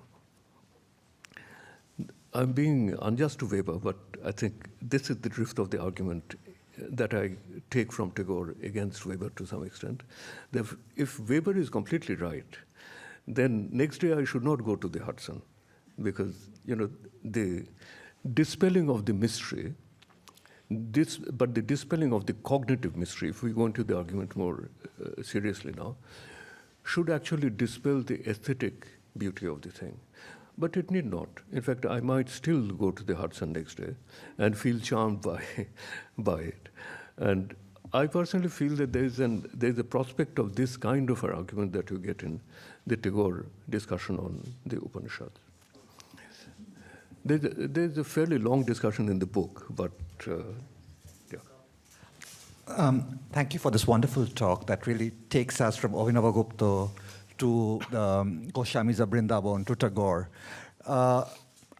I'm being unjust to Weber, but I think this is the drift of the argument that I take from Tagore against Weber to some extent. That if Weber is completely right, then next day I should not go to the Hudson, because the dispelling of the mystery, but the dispelling of the cognitive mystery, if we go into the argument more seriously now, should actually dispel the aesthetic beauty of the thing. But it need not. In fact, I might still go to the Hudson next day and feel charmed by it. And I personally feel that there's a prospect of this kind of an argument that you get in the Tagore discussion on the Upanishads. There's a fairly long discussion in the book, but yeah. Thank you for this wonderful talk that really takes us from Abhinavagupta to Goswami's Vrindavan to Tagore. I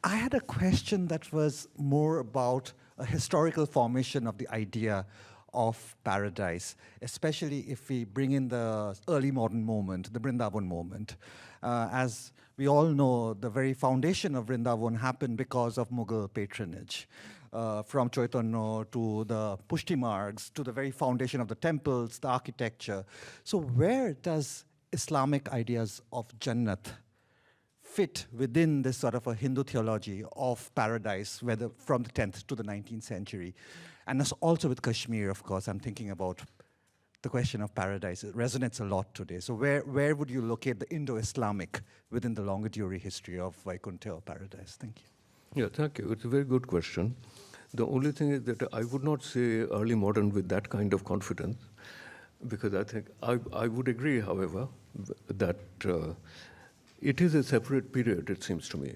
had a question that was more about a historical formation of the idea of paradise, especially if we bring in the early modern moment, the Vrindavan moment. As we all know, the very foundation of Vrindavan happened because of Mughal patronage. From Chaitanya to the Pushti Margs to the very foundation of the temples, the architecture. So where does Islamic ideas of Jannat fit within this sort of a Hindu theology of paradise, whether from the 10th to the 19th century? And also with Kashmir, of course, I'm thinking about the question of paradise. It resonates a lot today. So where would you locate the Indo-Islamic within the longitude history of Vaikuntha or paradise? Thank you. Yeah, thank you. It's a very good question. The only thing is that I would not say early modern with that kind of confidence, because I think I would agree, however, that it is a separate period, it seems to me,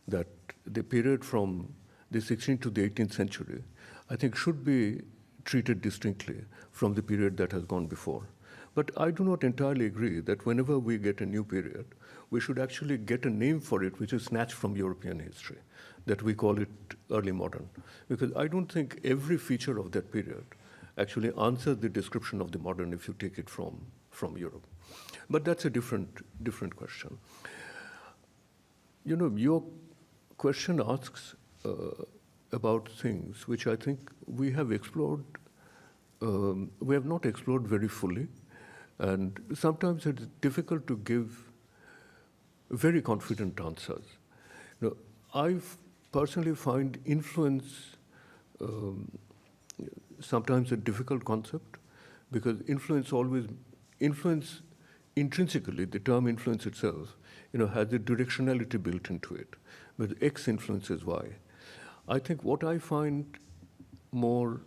that the period from the 16th to the 18th century, I think should be treated distinctly from the period that has gone before. But I do not entirely agree that whenever we get a new period, we should actually get a name for it which is snatched from European history, that we call it early modern. Because I don't think every feature of that period actually answers the description of the modern if you take it from Europe. But that's a different question. Your question asks about things which I think we have explored, we have not explored very fully. And sometimes it's difficult to give very confident answers. I personally find influence sometimes a difficult concept, because influence intrinsically, the term influence itself, has a directionality built into it. But X influences Y. I think what I find more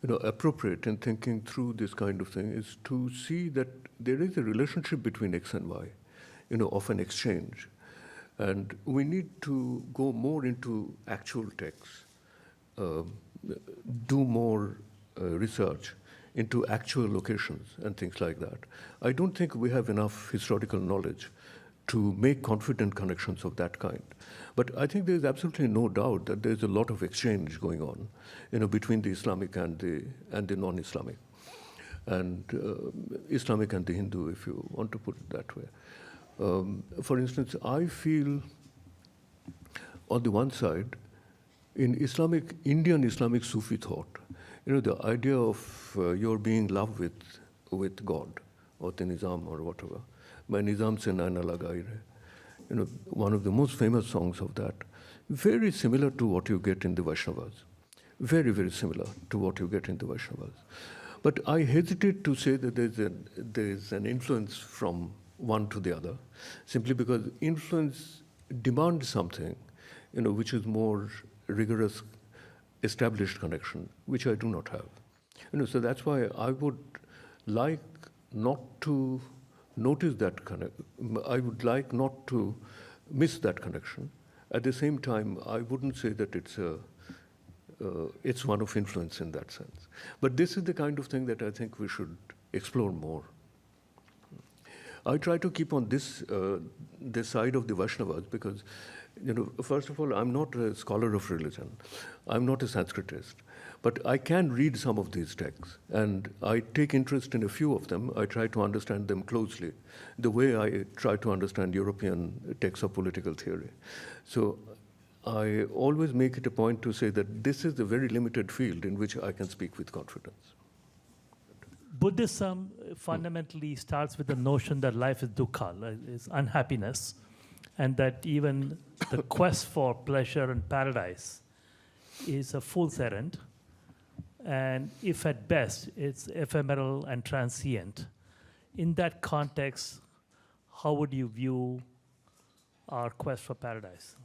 appropriate in thinking through this kind of thing is to see that there is a relationship between X and Y, of an exchange. And we need to go more into actual texts, do more research into actual locations and things like that. I don't think we have enough historical knowledge to make confident connections of that kind. But I think there's absolutely no doubt that there's a lot of exchange going on, between the Islamic and the non-Islamic, and Islamic and the Hindu, if you want to put it that way. For instance, I feel on the one side, in Indian Islamic Sufi thought, the idea of your being in love with God, or the Nizam or whatever, by Nizam se naina lagai re, one of the most famous songs of that, very similar to what you get in the Vaishnavas, very, very similar to what you get in the Vaishnavas. But I hesitate to say that there's an influence from one to the other, simply because influence demands something, which is more rigorous, established connection, which I do not have. So that's why I would like not to notice that I would like not to miss that connection. At the same time, I wouldn't say that it's one of influence in that sense. But this is the kind of thing that I think we should explore more. I try to keep on this side of the Vaishnavas, because First of all, I'm not a scholar of religion. I'm not a Sanskritist. But I can read some of these texts, and I take interest in a few of them. I try to understand them closely, the way I try to understand European texts of political theory. So I always make it a point to say that this is a very limited field in which I can speak with confidence. Buddhism fundamentally starts with the notion that life is dukkha, is unhappiness, and that even the quest for pleasure and paradise is a fool's errand. And if at best it's ephemeral and transient, in that context, how would you view our quest for paradise?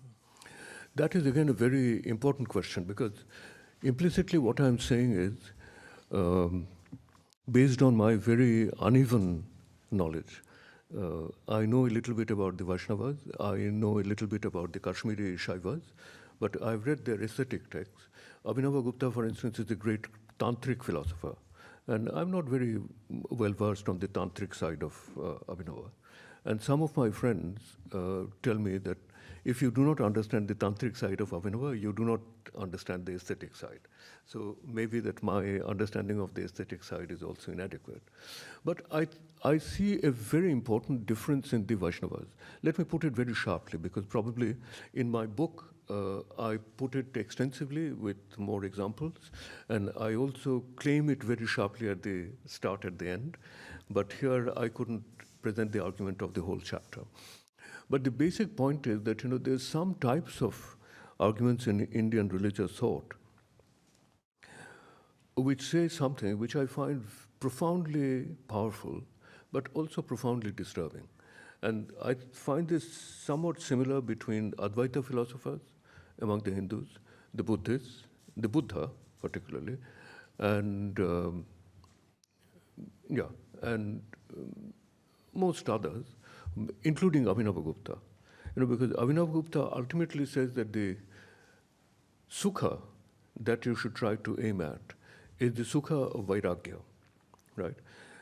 That is again a very important question, because implicitly what I'm saying is, based on my very uneven knowledge, I know a little bit about the Vaishnavas, I know a little bit about the Kashmiri Shaivas, but I've read their aesthetic texts. Abhinavagupta, for instance, is a great tantric philosopher, and I'm not very well versed on the tantric side of Abhinava. And some of my friends tell me that if you do not understand the tantric side of Abhinava, you do not understand the aesthetic side. So maybe that my understanding of the aesthetic side is also inadequate. But I see a very important difference in the Vaishnavas. Let me put it very sharply, because probably in my book, I put it extensively with more examples, and I also claim it very sharply at the start, at the end. But here I couldn't present the argument of the whole chapter. But the basic point is that there's some types of arguments in Indian religious thought which say something which I find profoundly powerful, but also profoundly disturbing. And I find this somewhat similar between Advaita philosophers among the Hindus, the Buddhists, the Buddha particularly, and most others, including Abhinavagupta. Because Abhinavagupta ultimately says that the sukha that you should try to aim at is the sukha of Vairagya, right?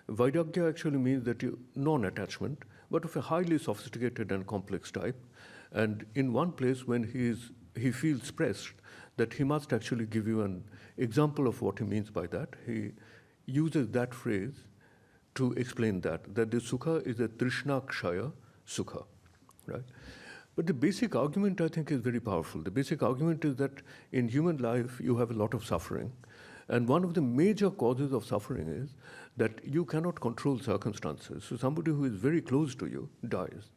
Vairagya actually means that non-attachment, but of a highly sophisticated and complex type. And in one place, when he feels pressed, that he must actually give you an example of what he means by that, he uses that phrase to explain that the sukha is a Trishna-kshaya sukha, right? But the basic argument, I think, is very powerful. The basic argument is that in human life, you have a lot of suffering. And one of the major causes of suffering is that you cannot control circumstances. So somebody who is very close to you dies,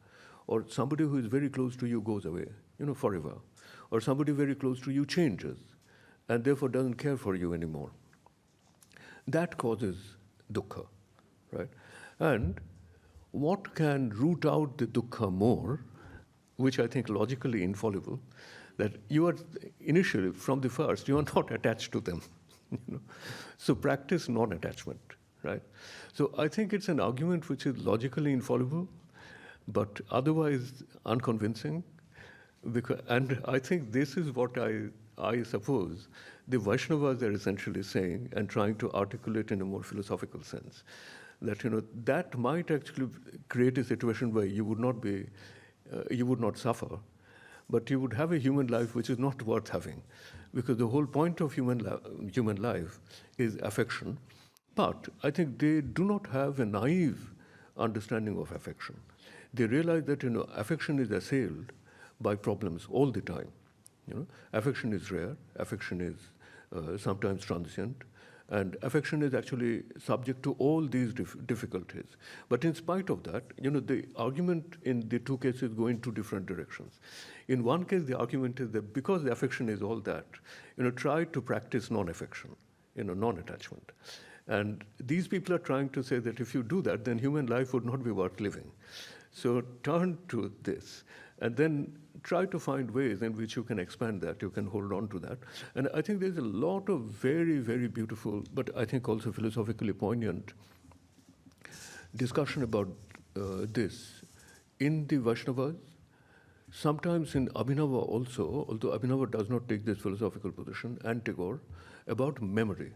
or somebody who is very close to you goes away, forever, or somebody very close to you changes, and therefore doesn't care for you anymore. That causes dukkha, right? And what can root out the dukkha more, which I think logically infallible, that you are initially, from the first, you are not attached to them. So practice non-attachment, right? So I think it's an argument which is logically infallible, but otherwise unconvincing. And I think this is what I suppose the Vaishnavas are essentially saying and trying to articulate in a more philosophical sense. That that might actually create a situation where you would not suffer, but you would have a human life which is not worth having, because the whole point of human life is affection. But I think they do not have a naive understanding of affection. They realize that affection is assailed by problems all the time. Affection is rare. Affection is sometimes transient. And affection is actually subject to all these difficulties. But in spite of that, the argument in the two cases go in two different directions. In one case, the argument is that because the affection is all that, try to practice non-affection, non-attachment. And these people are trying to say that if you do that, then human life would not be worth living. So turn to this, and then try to find ways in which you can expand that, you can hold on to that. And I think there's a lot of very, very beautiful, but I think also philosophically poignant discussion about this in the Vaishnavas, sometimes in Abhinava also, although Abhinava does not take this philosophical position, and Tagore, about memory.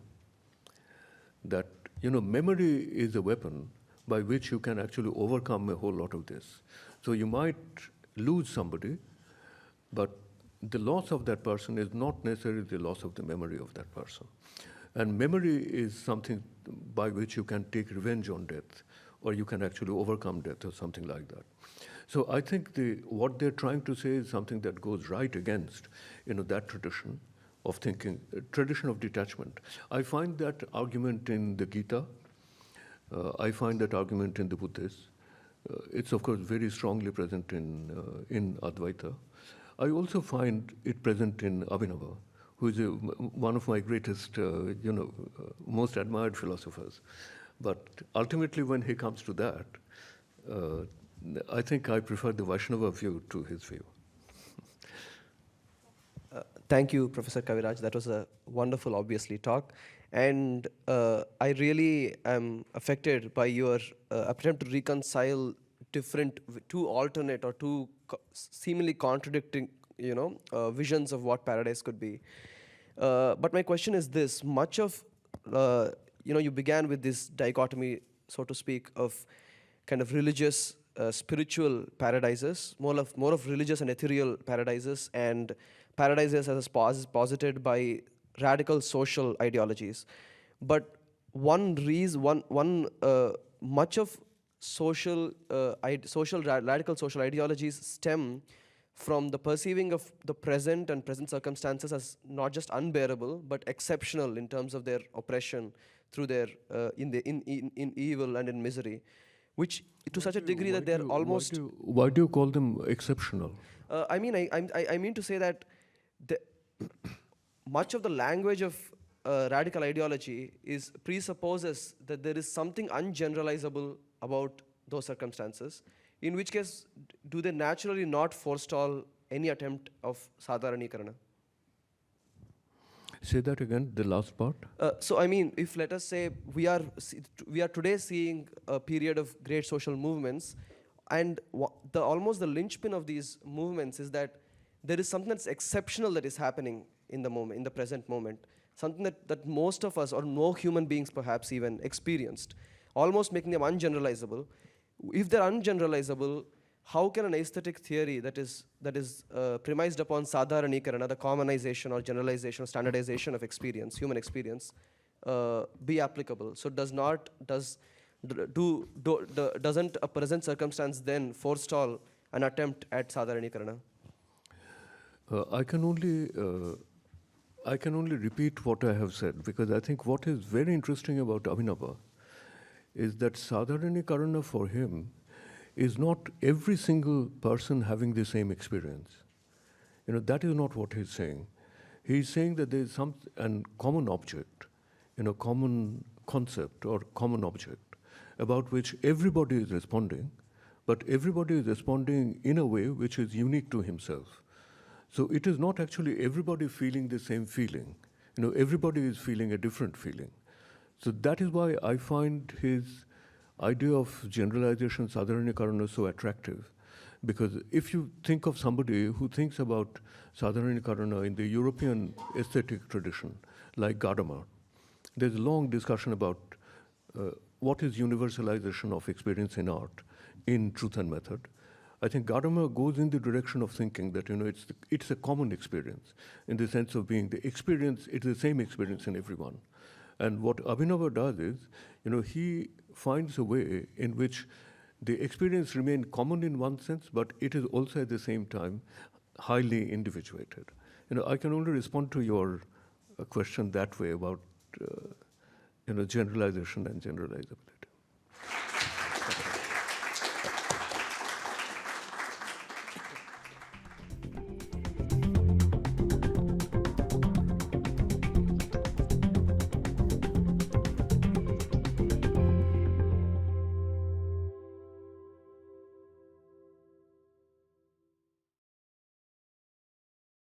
That, memory is a weapon by which you can actually overcome a whole lot of this. So you might lose somebody, But the loss of that person is not necessarily the loss of the memory of that person. And memory is something by which you can take revenge on death, or you can actually overcome death, or something like that. So I think what they're trying to say is something that goes right against, that tradition of thinking, tradition of detachment. I find that argument in the Gita. I find that argument in the Buddhists. It's of course very strongly present in Advaita. I also find it present in Abhinava, who is one of my greatest, most admired philosophers. But ultimately, when he comes to that, I think I prefer the Vaishnava view to his view. Thank you, Professor Kaviraj. That was a wonderful, obviously, talk. And I really am affected by your attempt to reconcile two alternate or two seemingly contradicting, visions of what paradise could be. But my question is this: much of, you began with this dichotomy, so to speak, of kind of religious, spiritual paradises, more of religious and ethereal paradises, and paradises as posited by radical social ideologies. But much of radical social ideologies stem from the perceiving of the present and present circumstances as not just unbearable but exceptional in terms of their oppression through their in evil and in misery, which to such a degree that they're almost. Why do you call them exceptional? I mean to say that much of the language of radical ideology presupposes that there is something ungeneralizable about those circumstances, in which case do they naturally not forestall any attempt of sadharanikarana? Say that again, the last part. So I mean, if let us say we are today seeing a period of great social movements, and almost the linchpin of these movements is that there is something that's exceptional that is happening in the present moment, something that most of us, or no human beings perhaps even, experienced, almost making them ungeneralizable. If they're ungeneralizable, how can an aesthetic theory that is premised upon sadharanikarana, the commonization or generalization or standardization of experience, human experience, be applicable? So doesn't a present circumstance then forestall an attempt at sadharanikarana? I can only repeat what I have said, because I think what is very interesting about Abhinava is that sadharanikarana for him is not every single person having the same experience. That is not what he's saying. He's saying that there is a common object, common concept or common object about which everybody is responding, but everybody is responding in a way which is unique to himself. So it is not actually everybody feeling the same feeling. Everybody is feeling a different feeling. So that is why I find his idea of generalization, sadharanikarana, so attractive. Because if you think of somebody who thinks about sadharanikarana in the European aesthetic tradition, like Gadamer, there's a long discussion about what is universalization of experience in art in Truth and Method. I think Gadamer goes in the direction of thinking that it's a common experience, in the sense of being the experience, it's the same experience in everyone. And what Abhinava does is, he finds a way in which the experience remains common in one sense, but it is also at the same time highly individuated. I can only respond to your question that way about generalization and generalizability.